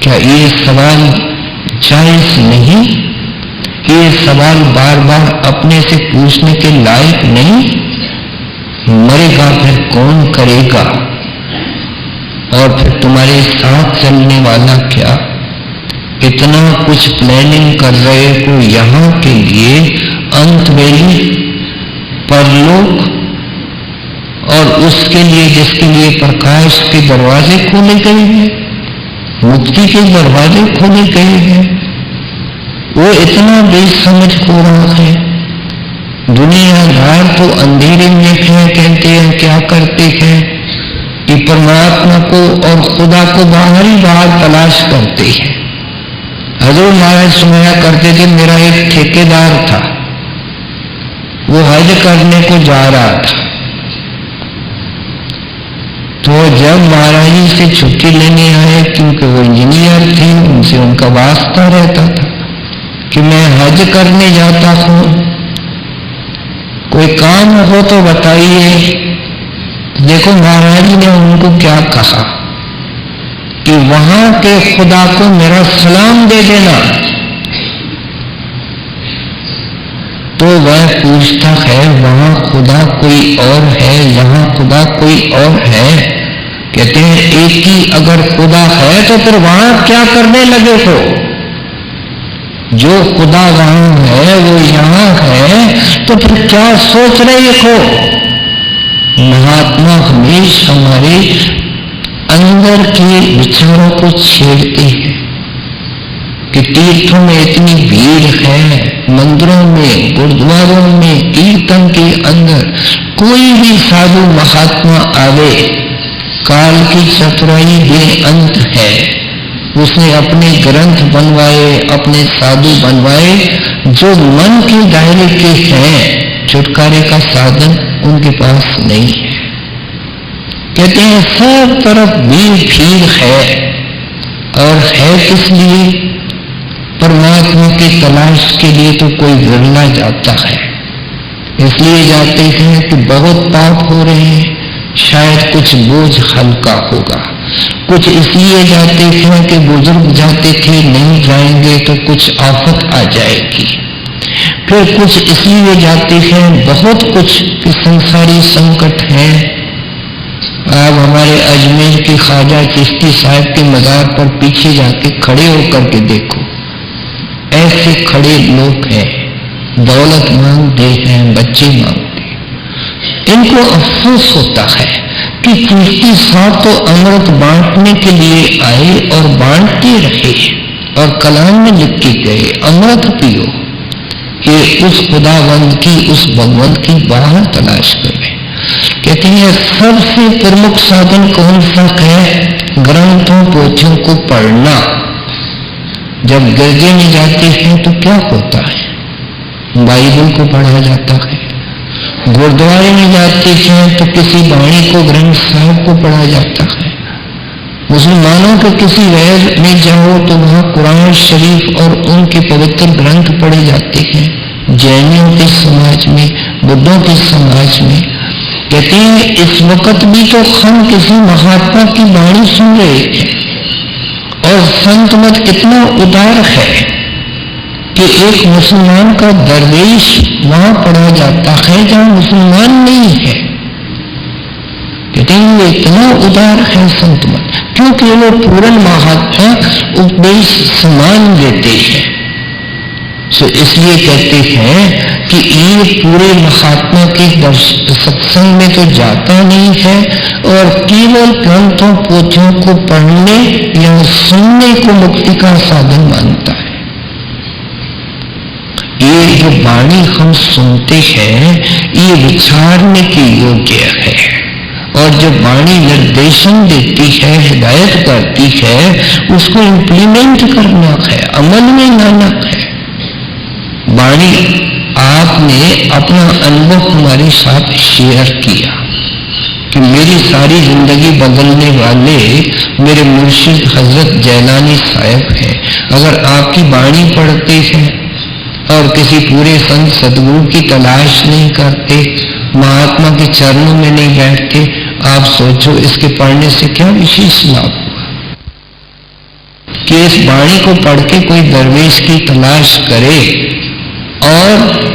क्या ये सवाल जायज नहीं? ये सवाल बार बार अपने से पूछने के लायक नहीं? मरेगा फिर कौन करेगा? और फिर तुम्हारे साथ चलने वाला क्या? इतना कुछ प्लानिंग कर रहे हो यहाँ के लिए, अंत वेली परलोक, और उसके लिए जिसके लिए प्रकाश के दरवाजे खोले गए हैं, मुक्ति के दरवाजे खोले गए हैं, वो इतना बेसमझ हो रहा है। दुनियादार तो अंधेरे में है, कहते हैं क्या करते हैं कि परमात्मा को और खुदा को बाहर ही बाहर तलाश करते हैं। हजरत महाराज सुनाया करते थे, मेरा एक ठेकेदार था, वो हज करने को जा रहा था। तो जब महाराज जी से छुट्टी लेने आए, क्योंकि वो इंजीनियर थे, उनसे उनका वास्ता रहता था कि मैं हज करने जाता हूं, कोई काम हो तो बताइए। देखो महाराज जी ने उनको क्या कहा कि वहां के खुदा को मेरा सलाम दे देना। तो वह पूछता है वहां खुदा कोई और है, यहाँ खुदा कोई और है? कहते हैं एक ही अगर खुदा है तो फिर वहां क्या करने लगे हो? जो खुदा वहां है वो यहाँ है, तो फिर क्या सोच रहे हो? महात्मा हमेशा हमारे अंदर के विचारों को छेड़ते हैं कि तीर्थों में इतनी भीड़ है, मंदिरों में, गुरुद्वारों में, कीर्तन के अंदर कोई भी साधु महात्मा आवे, काल की चतुराई बेअंत है। उसने अपने ग्रंथ बनवाए, अपने साधु बनवाए, जो मन के दायरे के हैं, छुटकारे का साधन उनके पास नहीं है। कहते हैं सब तरफ भीड़ है, और है किस लिए? परमात्मा की तलाश के लिए तो कोई विरला जाता है। इसलिए जाते हैं कि बहुत पाप हो रहे हैं, शायद कुछ बोझ हल्का होगा। कुछ इसलिए जाते हैं कि बुजुर्ग जाते थे, नहीं जाएंगे तो कुछ आफत आ जाएगी। फिर कुछ इसलिए जाते हैं, बहुत कुछ कि संसारी संकट है। आप हमारे अजमेर के ख्वाजा चिश्ती साहब के मजार पर पीछे जाके खड़े होकर के देखो, ऐसे खड़े लोग हैं, दौलत मांगते हैं, बच्चे मांगते हैं। इनको अफसोस होता है कि चिश्ती साहब तो अमृत बांटने के लिए आए और बांटते रहे, और कलाम में लिख के गए अमृत पियो। ये उस खुदावंद की, उस भगवंत की बाहर तलाश कर रहे। कहते हैं सबसे प्रमुख साधन कौन सा है? ग्रंथों पोथियों को पढ़ना। जब गिरजे में जाते हैं तो क्या होता है? बाइबल को पढ़ा जाता है। गुरुद्वारे में जाते हैं तो किसी वाणी को, ग्रंथ साहब को पढ़ा जाता है। मुसलमानों के किसी वैद में जाओ तो वहां कुरान शरीफ और उनके पवित्र ग्रंथ पढ़े जाते हैं। जैनियों के समाज में, बुद्धों के समाज में कहते हैं इस वक्त भी तो हम किसी महात्मा की वाणी सुन रहे थे, और संत मत इतना उदार है कि एक मुसलमान का दरवेश वहां पढ़ा जाता है जहां मुसलमान नहीं है। कहते हैं वो इतना उदार है संत मत, क्योंकि वो पूर्ण महात्मा उपदेश समान देते हैं। सो इसलिए कहते हैं कि ये पूरे महात्मा के सत्संग में तो जाता नहीं है और केवल ग्रंथों पोथियों को पढ़ने या सुनने को मुक्ति का साधन मानता है। ये जो वाणी हम सुनते हैं ये विचारने के योग्य है, और जब वाणी निर्देशन देती है, हिदायत करती है, उसको इम्प्लीमेंट करना है, अमल में लाना है। वाणी आपने अपना अनुभव हमारे साथ शेयर किया कि मेरी सारी जिंदगी बदलने वाले मेरे मुर्शिद हजरत जैलानी साहब हैं। अगर आपकी वाणी पढ़ते हैं और किसी पूरे संत सदगुरु की तलाश नहीं करते, महात्मा के चरणों में नहीं बैठते, आप सोचो इसके पढ़ने से क्या विशेष लाभ हुआ। कि इस वाणी को पढ़ के कोई दरवेश की तलाश करे और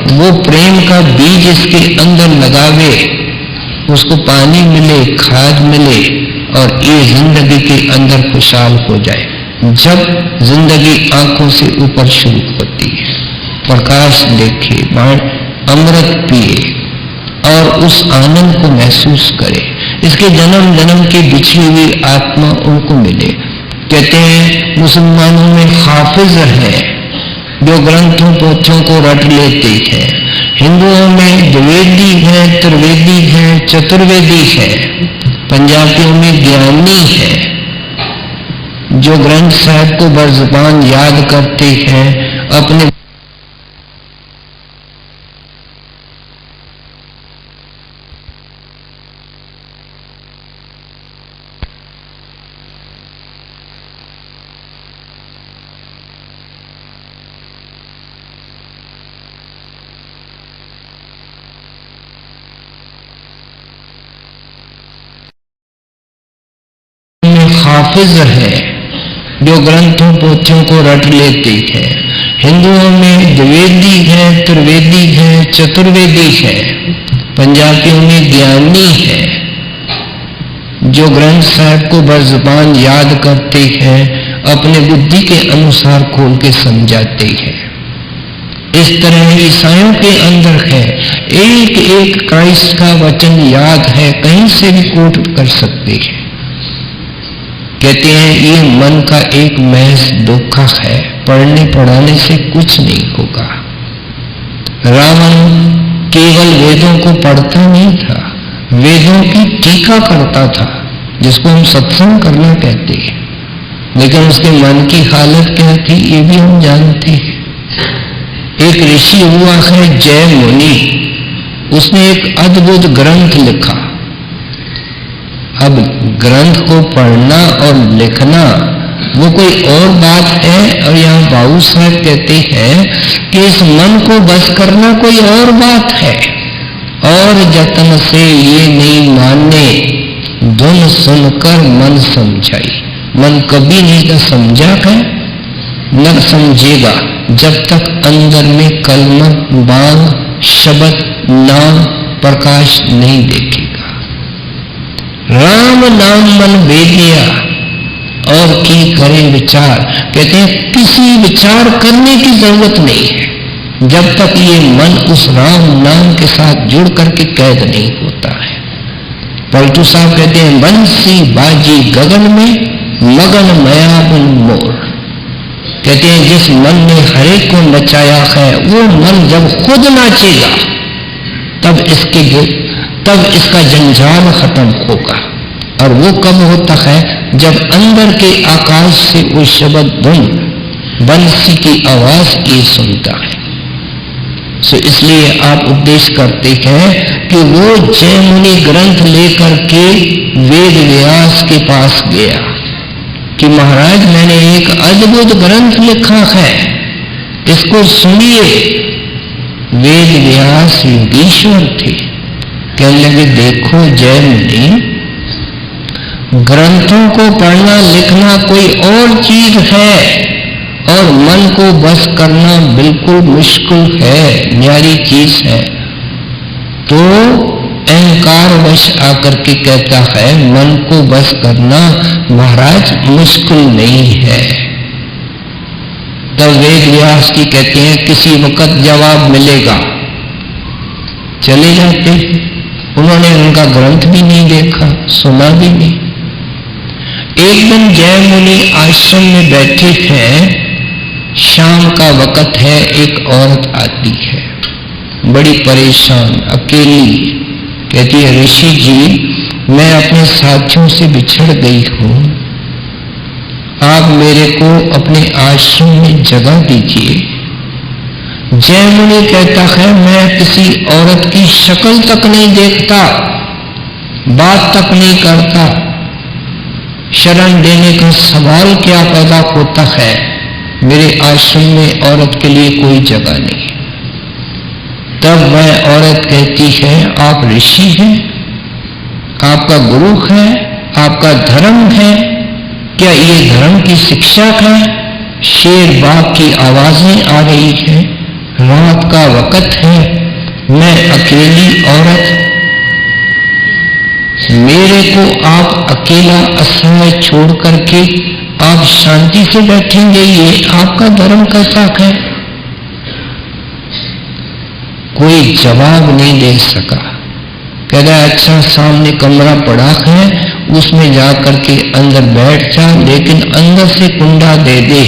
वो प्रेम का बीज इसके अंदर लगावे, उसको पानी मिले, खाद मिले और ये जिंदगी के अंदर खुशहाल हो जाए। जब जिंदगी आंखों से ऊपर शुरू होती है, प्रकाश देखे, अमृत पिए और उस आनंद को महसूस करे, इसके जन्म जन्म की बिछड़ी हुई आत्मा उनको मिले। कहते हैं मुसलमानों में हाफिज है जो ग्रंथों पोथियों को रट लेते हैं, हिंदुओं में द्विवेदी है, त्रिवेदी है, चतुर्वेदी है, पंजाबियों में ज्ञानी है जो ग्रंथ साहब को बरज़बान याद करते हैं, अपने हाफिज है जो ग्रंथों पोथियों को रट लेते हैं, हिंदुओं में द्विवेदी है, त्रिवेदी है, चतुर्वेदी है, पंजाबियों में ज्ञानी है जो ग्रंथ साहब को बरज़बान याद करते हैं, अपने बुद्धि के अनुसार खोल के समझाते हैं। इस तरह ईसाइयों के अंदर है, एक एक क्राइस्ट का वचन याद है, कहीं से भी कोट कर सकते हैं। कहते हैं ये मन का एक महज धोखा है, पढ़ने पढ़ाने से कुछ नहीं होगा। रावण केवल वेदों को पढ़ता नहीं था, वेदों की टीका करता था, जिसको हम सत्संग करना कहते हैं, लेकिन उसके मन की हालत क्या थी ये भी हम जानते हैं। एक ऋषि हुआ है जय मुनि, उसने एक अद्भुत ग्रंथ लिखा। अब ग्रंथ को पढ़ना और लिखना वो कोई और बात है, और यहाँ बाबू साहब कहते हैं कि इस मन को बस करना कोई और बात है। और जतन से ये नहीं माने, धुन सुनकर मन समझाई। मन कभी नहीं न समझा है न समझेगा जब तक अंदर में कलमा, बांग, शब्द, नाम, प्रकाश नहीं देखेगा। राम नाम मन वेदिया और की करे विचार। कहते हैं किसी विचार करने की जरूरत नहीं है जब तक ये मन उस राम नाम के साथ जुड़ करके कैद नहीं होता है। पलटू साहब कहते हैं बंसी बाजी गगन में, मगन मया बिन मोर। कहते हैं जिस मन ने हरेक को नचाया है, वो मन जब खुद नाचेगा तब इसका जंजाल खत्म होगा। और वो कब होता है? जब अंदर के आकाश से वो शब्द धुन, बंसी की आवाज ये सुनता है। सो इसलिए आप उपदेश करते हैं कि वो जय मुनि ग्रंथ लेकर के वेद व्यास के पास गया कि महाराज मैंने एक अद्भुत ग्रंथ लिखा है, इसको सुनिए। वेद व्यास योगीश्वर थे, कहने लगे देखो जय मुनि, ग्रंथों को पढ़ना लिखना कोई और चीज है और मन को बस करना बिल्कुल मुश्किल है, न्यारी चीज है। तो अहंकार वश आकर के कहता है मन को बस करना महाराज मुश्किल नहीं है। तब वेद व्यास की कहते हैं किसी वक्त जवाब मिलेगा, चले जाते हैं। उन्होंने उनका ग्रंथ भी नहीं देखा, सुना भी नहीं। एक दिन जय मुनि आश्रम में बैठे हैं, शाम का वक्त है, एक औरत आती है, बड़ी परेशान, अकेली। कहती है, ऋषि जी, मैं अपने साथियों से बिछड़ गई हूं, आप मेरे को अपने आश्रम में जगह दीजिए। जय मुनि कहता है, मैं किसी औरत की शक्ल तक नहीं देखता, बात तक नहीं करता, शरण देने का सवाल क्या पैदा होता है, मेरे आश्रम में औरत के लिए कोई जगह नहीं। तब वह औरत कहती है, आप ऋषि हैं, आपका गुरु है, आपका धर्म है, क्या ये धर्म की शिक्षा है? शेर बाघ की आवाजें आ रही हैं, रात का वक्त है, मैं अकेली औरत, मेरे को आप अकेला असहाय छोड़ करके आप शांति से बैठेंगे, ये आपका धर्म कैसा है? कोई जवाब नहीं दे सका। कह रहा, अच्छा सामने कमरा पड़ा है, उसमें जाकर के अंदर बैठ जा, लेकिन अंदर से कुंडा दे दे,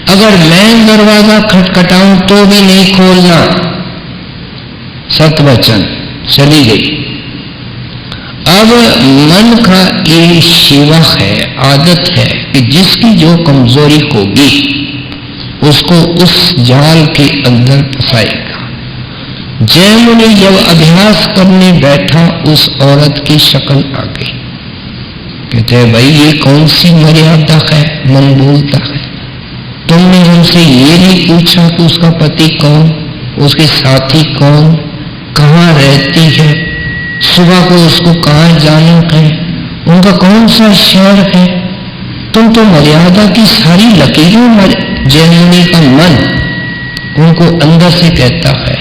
अगर मैं दरवाजा खटखटाऊं तो भी नहीं खोलना। सतवचन। चली गई। अब मन का ये सेवा है, आदत है कि जिसकी जो कमजोरी होगी उसको उस जाल के अंदर फंसाएगा। जय मुनि जब अभ्यास करने बैठा, उस औरत की शक्ल आ गई। कहते हैं, भाई ये कौन सी मर्यादा है? मन बोलता है, तुमने हमसे ये नहीं पूछा कि उसका पति कौन, उसके साथी कौन, कहाँ रहती है, सुबह को उसको कहाँ जाना है, उनका कौन सा शहर है। तुम तो मर्यादा की सारी लकीरों, जय मुनि का मन उनको अंदर से कहता है,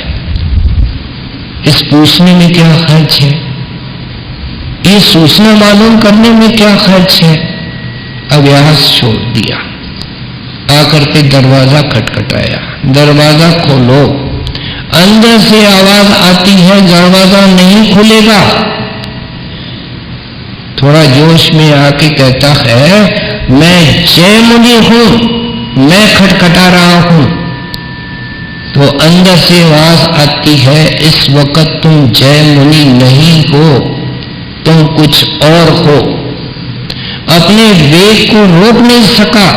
इस पूछने में क्या खर्च है, ये सूचना मालूम करने में क्या खर्च है। अभ्यास छोड़ दिया, आकर के दरवाजा खटखटाया, दरवाजा खोलो, अंदर से आवाज आती है, दरवाजा नहीं खुलेगा। थोड़ा जोश में आके कहता है, मैं जय मुनि हूं, मैं खटखटा रहा हूं। तो अंदर से आवाज आती है, इस वक्त तुम जय मुनि नहीं हो, तुम कुछ और हो। अपने वेग को रोक नहीं सका,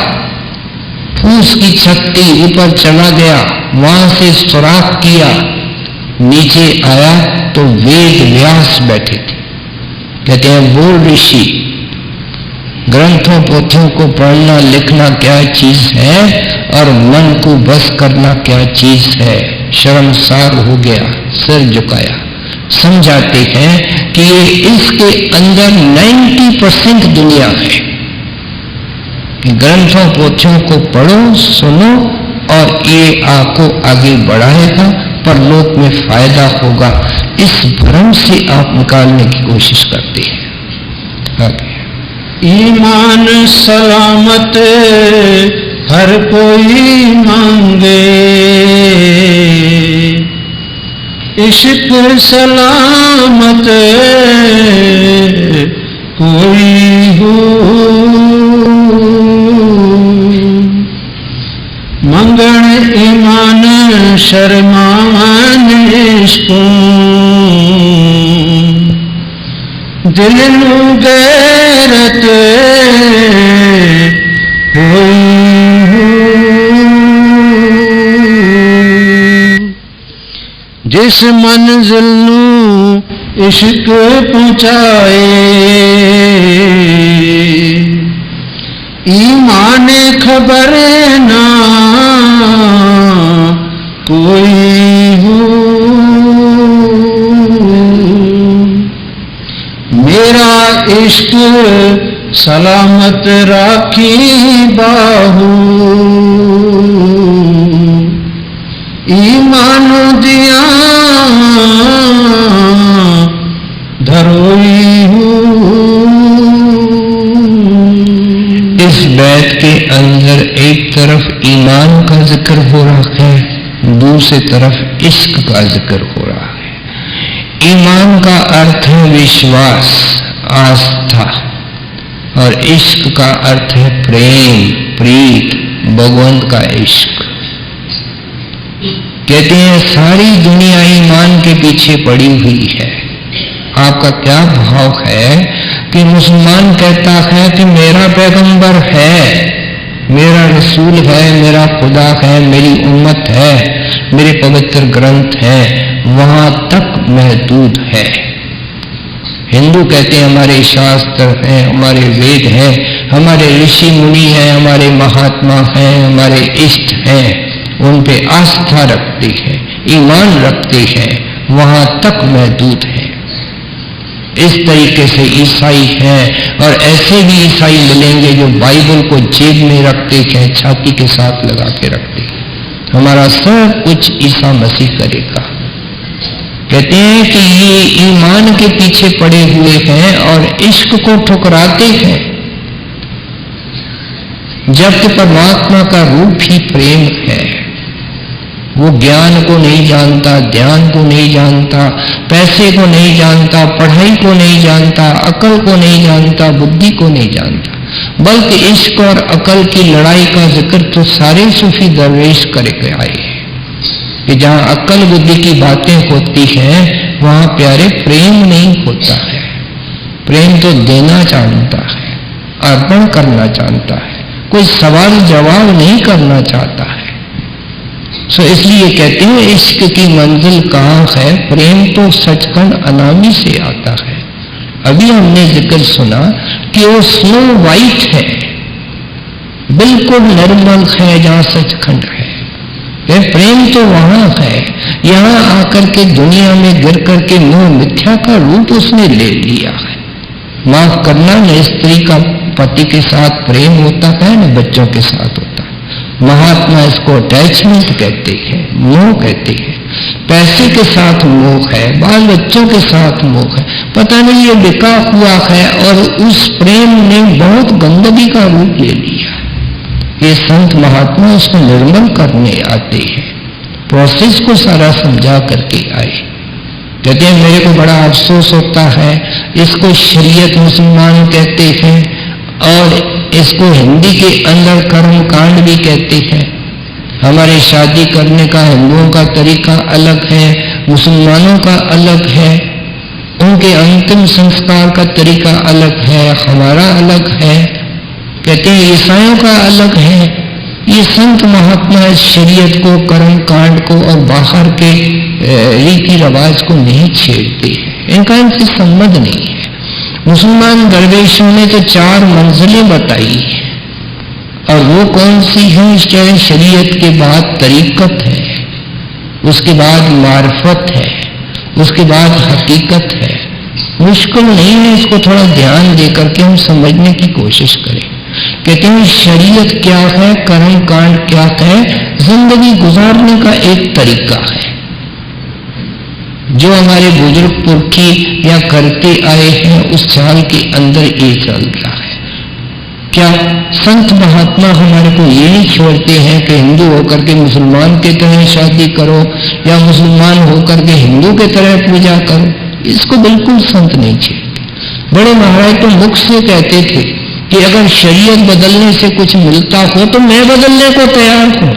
फूस की शक्ति ऊपर चला गया, वहां से सुराख किया, नीचे आया तो वेद व्यास बैठे थे। कहते हैं, बोल ऋषि, ग्रंथों पोथियों को पढ़ना लिखना क्या चीज है और मन को बस करना क्या चीज है। शर्मसार हो गया, सिर झुकाया। समझाते हैं कि ये इसके अंदर 90% दुनिया है। ग्रंथों पोथियों को पढ़ो, सुनो और ये आपको आगे बढ़ाएगा, परलोक में फायदा होगा। इस भ्रम से आप निकालने की कोशिश करते हैं। आगे ईमान सलामत हर कोई मांगे, इश्क सलामत कोई हो, मंगण ईमान शर्मान इश्कों, दिल नू गैरत होई हो, जिस मंजिल नू इश्क पहुंचाए, ईमान खबर ना कोई हो, मेरा इश्क सलामत राखी बाहू, ईमान दिया धरोई हो। इस बैत के अंदर एक तरफ ईमान का जिक्र हो रहा है, दूसरी तरफ इश्क का जिक्र हो रहा है। ईमान का अर्थ है विश्वास, आस्था, और इश्क का अर्थ है प्रेम, प्रीत, भगवंत का इश्क। कहते हैं सारी दुनिया ईमान के पीछे पड़ी हुई है। आपका क्या भाव है कि मुसलमान कहता है कि मेरा पैगंबर है, मेरा रसूल है, मेरा खुदा है, मेरी उम्मत है, मेरे पवित्र ग्रंथ है, वहां तक महदूद है। हिंदू कहते हैं हमारे शास्त्र हैं, हमारे वेद हैं, हमारे ऋषि मुनि हैं, हमारे महात्मा हैं, हमारे इष्ट हैं, उन पे आस्था रखते हैं, ईमान रखते हैं, वहां तक महदूद है। इस तरीके से ईसाई हैं, और ऐसे भी ईसाई मिलेंगे जो बाइबल को जेब में रखते हैं, छाती के साथ लगा के रखते हैं, हमारा सब कुछ ईसा मसीह करेगा। कहते हैं कि ये ईमान के पीछे पड़े हुए हैं और इश्क को ठुकराते हैं, जबकि परमात्मा का रूप ही प्रेम है। वो ज्ञान को नहीं जानता, ध्यान को नहीं जानता, पैसे को नहीं जानता, पढ़ाई को नहीं जानता, अकल को नहीं जानता, बुद्धि को नहीं जानता, बल्कि इश्क और अकल की लड़ाई का जिक्र तो सारे सूफी दरवेश करके आए हैं कि जहां अकल बुद्धि की बातें होती हैं वहां प्यारे प्रेम नहीं होता है। प्रेम तो देना जानता है, अर्पण करना जानता है, कोई सवाल जवाब नहीं करना चाहता है। इसलिए कहते हैं इश्क की मंजिल कहाँ है? प्रेम तो सचखंड अनामी से आता है। अभी हमने जिक्र सुना कि वो स्नो वाइट है, बिल्कुल निर्मल है जहां सचखंड है। प्रेम तो वहां है, यहां आकर के दुनिया में गिर करके मोह मिथ्या का रूप उसने ले लिया है। माफ करना, न स्त्री का पति के साथ प्रेम होता है न बच्चों के साथ होता है। महात्मा इसको अटैचमेंट कहते हैं, मोह कहते हैं। पैसे के साथ मोह है, बाल बच्चों के साथ मोह है, पता नहीं ये बिका हुआ है, और उस प्रेम ने बहुत गंदगी का रूप ले लिया। ये संत महात्मा उसको निर्मल करने आते हैं, प्रोसेस को सारा समझा करके आए। कहते हैं मेरे को बड़ा अफसोस होता है, इसको शरीयत मुसलमान कहते हैं और इसको हिंदी के अंदर कर्म कांड भी कहते हैं। हमारे शादी करने का हिंदुओं का तरीका अलग है, मुसलमानों का अलग है, उनके अंतिम संस्कार का तरीका अलग है, हमारा अलग है। कहते हैं ईसाइयों का अलग है। ये संत महात्मा इस शरीयत को, कर्म कांड को और बाहर के रीति रिवाज को नहीं छेड़ते हैं, इनका इनसे संबंध नहीं है। मुसलमान दरवेशों ने तो 4 मंजिलें बताई है, और वो कौन सी है? चाहे शरीयत के बाद तरीकत है, उसके बाद मार्फत है, उसके बाद हकीकत है। मुश्किल नहीं है, इसको थोड़ा ध्यान देकर के हम समझने की कोशिश करें। कहते हैं शरीयत क्या है, कर्म कांड क्या है? जिंदगी गुजारने का एक तरीका है जो हमारे बुजुर्ग पुरखी या करते आए हैं, उस चाल के अंदर ये चल रहा है। क्या संत महात्मा हमारे को ये नहीं छोड़ते हैं कि हिंदू होकर के मुसलमान के तरह शादी करो या मुसलमान होकर के हिंदू के तरह पूजा करो? इसको बिल्कुल संत नहीं छेड़ते। बड़े महाराज तो मुख से कहते थे कि अगर शरीयत बदलने से कुछ मिलता हो तो मैं बदलने को तैयार हूं,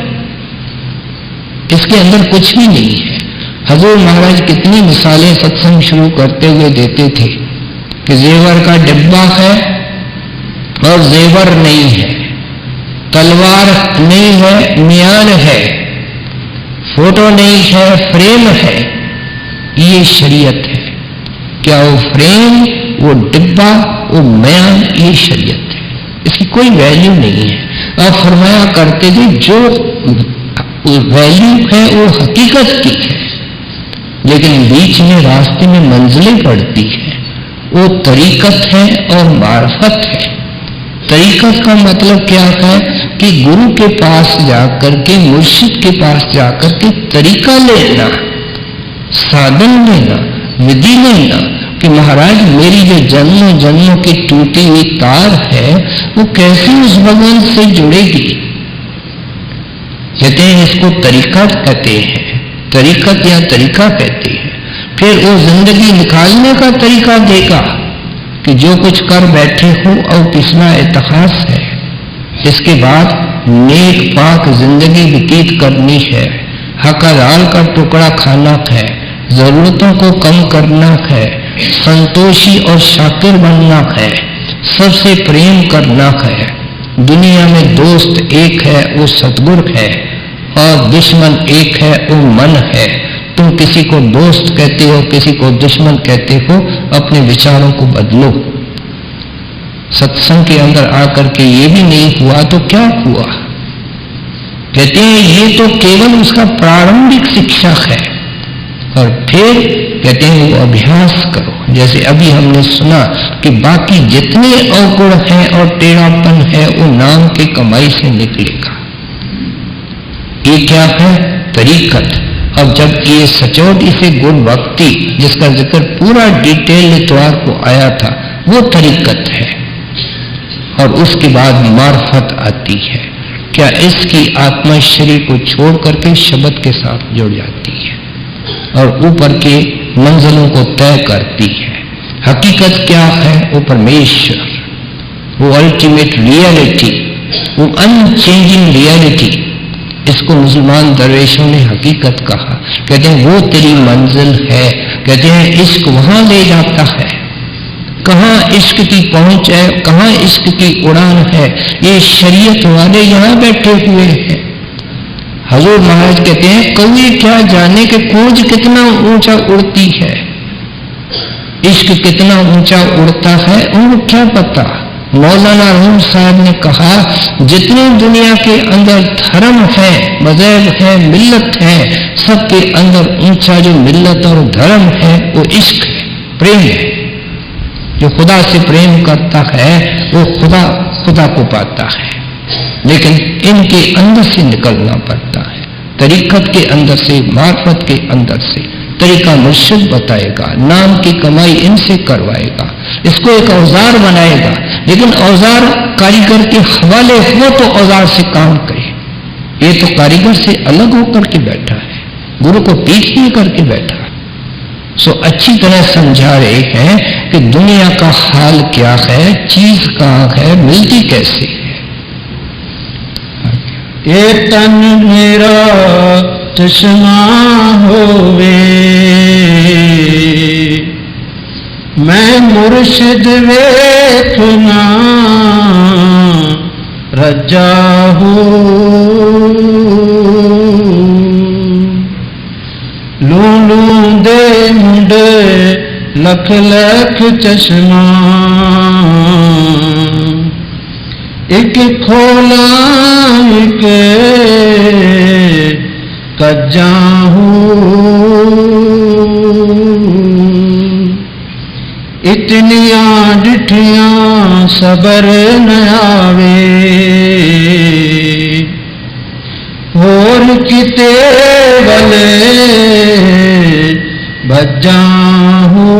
इसके अंदर कुछ भी नहीं है। हजूर महाराज कितनी मिसालें सत्संग शुरू करते हुए देते थे कि जेवर का डिब्बा है और जेवर नहीं है, तलवार नहीं है, म्यान है, फोटो नहीं है, फ्रेम है, ये शरीयत है। क्या वो फ्रेम, वो डिब्बा, वो म्यान, ये शरीयत है, इसकी कोई वैल्यू नहीं है। अब फरमाया करते थे जो वैल्यू है वो हकीकत की है, लेकिन बीच में रास्ते में मंजिलें पड़ती है, वो तरीकत है और मार्फत है। तरीकत का मतलब क्या है कि गुरु के पास जाकर के, मुर्शिद के पास जाकर के तरीका लेना, साधन लेना, विधि लेना कि महाराज मेरी जो जन्मों जन्मों की टूटी हुई तार है वो कैसे उस भगवान से जुड़ेगी। कहते हैं इसको तरीका कहते हैं, तरीकत या तरीका कहते हैं। फिर वो जिंदगी निकालने का तरीका देगा कि जो कुछ कर बैठे हो और किसना इतिहास है, इसके बाद नेक पाक जिंदगी व्यतीत करनी है, हक हलाल का टुकड़ा खाना है, जरूरतों को कम करना है, संतोषी और शाकिर बनना है, सबसे प्रेम करना है। दुनिया में दोस्त एक है, वो सतगुरु है, और दुश्मन एक है, वो मन है। तुम किसी को दोस्त कहते हो, किसी को दुश्मन कहते हो, अपने विचारों को बदलो। सत्संग के अंदर आकर के ये भी नहीं हुआ तो क्या हुआ? कहते हैं ये तो केवल उसका प्रारंभिक शिक्षा है, और फिर कहते हैं वो अभ्यास करो। जैसे अभी हमने सुना कि बाकी जितने अवगुण हैं और टेढ़ापन है वो नाम की कमाई से निकलेगा। ये क्या है? तरीकत। अब जब ये सचोट इसे गुण भक्ति जिसका जिक्र पूरा डिटेल इतवार को आया था, वो तरीकत है। और उसके बाद मार्फत आती है। क्या इसकी आत्मा शरीर को छोड़ करके शब्द के साथ जुड़ जाती है और ऊपर के मंजिलों को तय करती है। हकीकत क्या है? वो परमेश्वर, वो अल्टीमेट रियलिटी, वो अनचेंजिंग रियलिटी। इसको मुसलमान दरवेशों ने हकीकत कहा। कहते हैं वो तेरी मंजिल है। कहते हैं इश्क वहां ले जाता है। कहाँ इश्क की पहुंच है, कहाँ इश्क की उड़ान है, ये शरीयत वाले यहां बैठे हुए हैं। हजूर महाराज कहते हैं कौवे क्या जाने के कूंज कितना ऊंचा उड़ती है, इश्क कितना ऊंचा उड़ता है उनको क्या पता। मौलाना रूम साहब ने कहा जितने दुनिया के अंदर धर्म है, मज़हब है, मिल्लत है, सबके अंदर ऊंचा जो मिल्लत और धर्म है वो इश्क है, प्रेम है। जो खुदा से प्रेम करता है वो खुदा को पाता है। लेकिन इनके अंदर से निकलना पड़ता है, तरीकत के अंदर से, मार्फत के अंदर से। तरीका मुर्शिद बताएगा, नाम की कमाई इनसे करवाएगा, इसको एक औजार बनाएगा। लेकिन औजार कारीगर के हवाले हो तो औजार से काम करे। ये तो कारीगर से अलग होकर के बैठा है, गुरु को पीछ नहीं करके बैठा है। सो अच्छी तरह समझा रहे हैं कि दुनिया का हाल क्या है, चीज कहाँ है, मिलती कैसे है। ये तन मेरा चश्मा होवे, मैं मुर्शिद वेखना रजा हूँ। लूलू दे मुंडे लख लख चश्मा, एक खोला एक कज्जा हूँ। इतनियां डिठियां सबर न आवे, होर किते वले भज्जा हूँ।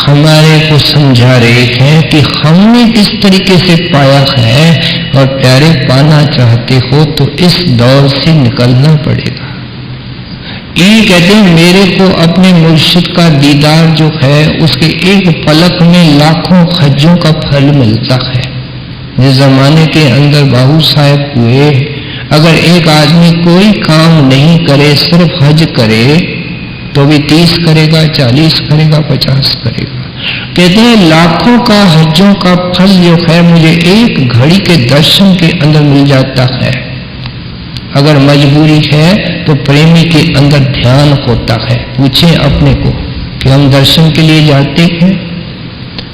हमारे को समझा रहे हैं कि हमने किस तरीके से पाया है, और प्यारे पाना चाहते हो तो इस दौर से निकलना पड़ेगा। ये कहते हैं मेरे को अपने मुर्शिद का दीदार जो है उसके एक पलक में लाखों हज्जों का फल मिलता है। जिस जमाने के अंदर बाबू साहब हुए, अगर एक आदमी कोई काम नहीं करे, सिर्फ हज करे, तो भी 30 करेगा, 40 करेगा, 50 करेगा। कहते हैं लाखों का हज्जों का फल जो है मुझे एक घड़ी के दर्शन के अंदर मिल जाता है। अगर मजबूरी है तो प्रेमी के अंदर ध्यान होता है। पूछें अपने को कि हम दर्शन के लिए जाते हैं?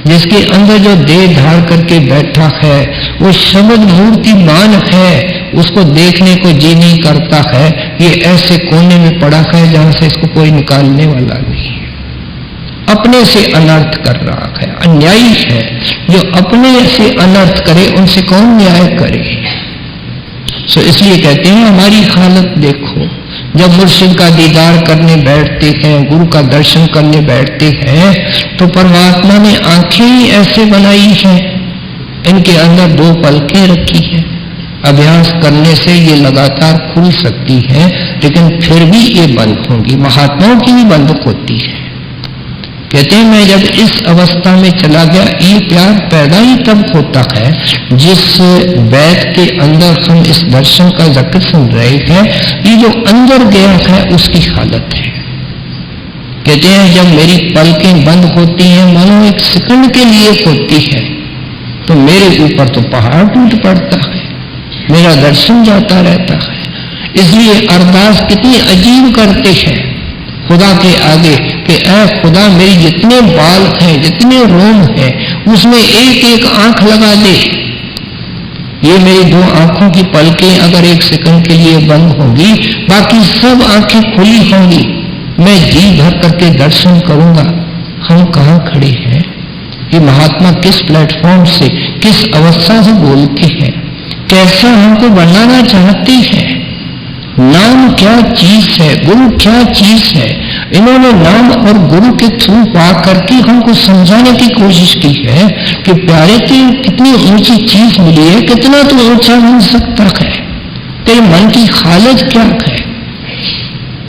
जिसके अंदर जो देह धार करके बैठा है वो शब्द मूर्तिमान है, उसको देखने को जी नहीं करता है। ये ऐसे कोने में पड़ा है जहां से इसको कोई निकालने वाला नहीं है। अपने से अनर्थ कर रहा है, अन्यायी है। जो अपने से अनर्थ करे उनसे कौन न्याय करे। सो इसलिए कहते हैं हमारी हालत देखो, जब मुर्शिद का दीदार करने बैठते हैं, गुरु का दर्शन करने बैठते हैं, तो परमात्मा ने आंखें ही ऐसे बनाई हैं, इनके अंदर 2 पलकें रखी हैं। अभ्यास करने से ये लगातार खुल सकती है, लेकिन फिर भी ये बंद होंगी। महात्माओं की भी बंद होती है। कहते हैं मैं जब इस अवस्था में चला गया, ये प्यार पैदा ही तब होता है जिस बैत के अंदर हम इस दर्शन का जिक्र सुन रहे हैं, ये जो अंदर गया है उसकी हालत है। कहते हैं जब मेरी पलकें बंद होती हैं, मानो एक सेकंड के लिए होती है, तो मेरे ऊपर तो पहाड़ टूट पड़ता है, मेरा दर्शन जाता रहता है। इसलिए अरदास कितनी अजीब करते हैं खुदा के आगे कि ऐ खुदा मेरी जितने बाल हैं, जितने रोम हैं, उसमें एक एक आंख लगा दे। ये मेरी 2 आंखों की पलकें अगर एक सेकंड के लिए बंद होंगी, बाकी सब आंखें खुली होंगी, मैं जी भर करके दर्शन करूंगा। हम कहाँ खड़े हैं? ये महात्मा किस प्लेटफॉर्म से, किस अवस्था से बोलते हैं, कैसा हमको बनाना चाहते हैं। नाम क्या चीज है, गुरु क्या चीज है, इन्होंने नाम और गुरु के थ्रू पा करके हमको समझाने की कोशिश की है कि प्यारे की कितनी ऊंची चीज मिली है, कितना तो ऊंचा मिल सकता है, तेरे मन की हालत क्या है।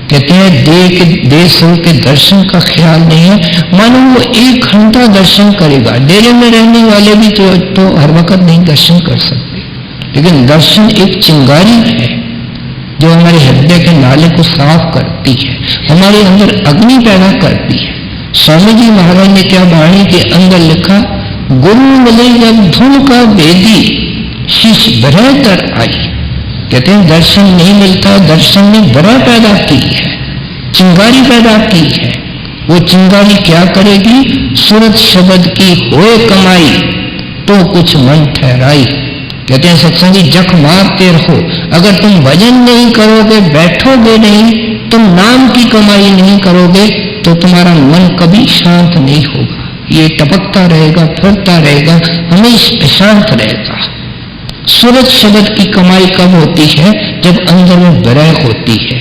कहते हैं देह सुर के दर्शन का ख्याल नहीं है, मानो वो 1 घंटा दर्शन करेगा। डेरे में रहने वाले भी तो हर वक्त नहीं दर्शन कर सकते, लेकिन दर्शन एक चिंगारी है जो हमारे हृदय के नाले को साफ करती है, हमारे अंदर अग्नि पैदा करती है। स्वामी जी महाराज ने क्या वाणी के अंदर लिखा, गुरु मिले जब धुन का वेदी, शीश बरहतर आई। कहते हैं दर्शन नहीं मिलता, दर्शन ने बड़ा पैदा की है, चिंगारी पैदा की है। वो चिंगारी क्या करेगी? सूरत शब्द की होए कमाई तो कुछ मन ठहराई। कहते हैं सत्संगी जख मारते रहो, अगर तुम भजन नहीं करोगे, बैठोगे नहीं, तुम नाम की कमाई नहीं करोगे, तो तुम्हारा मन कभी शांत नहीं होगा। ये टपकता रहेगा, फिरता रहेगा, हमेशा शांत रहेगा। सूरज शब्द की कमाई कब होती है? जब अंदर में विरह होती है।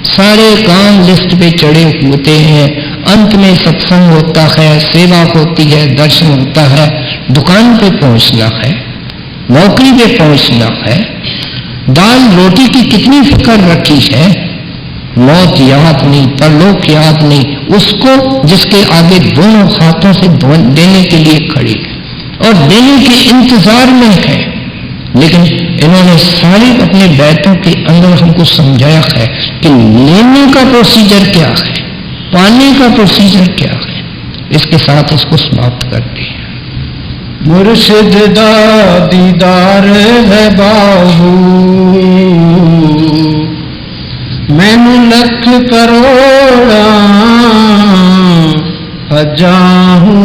सारे काम लिस्ट पे चढ़े होते हैं, अंत में सत्संग होता है, सेवा होती है, दर्शन होता है, दुकान पे पहुंचना है, नौकरी पे पहुंचना है, दाल रोटी की कितनी फिक्र रखी है, मौत याद नहीं, परलोक याद नहीं, उसको जिसके आगे दोनों हाथों से देने के लिए खड़ी और देने के इंतजार में है। लेकिन इन्होंने सारे अपने बैतों के अंदर हमको समझाया है कि लेने का प्रोसीजर क्या है, पाने का प्रोसीजर क्या है। इसके साथ इसको समाप्त करते हैं। मुर्शिद दा दीदार है बाहू, मैनू लख करोड़ा अजाहू।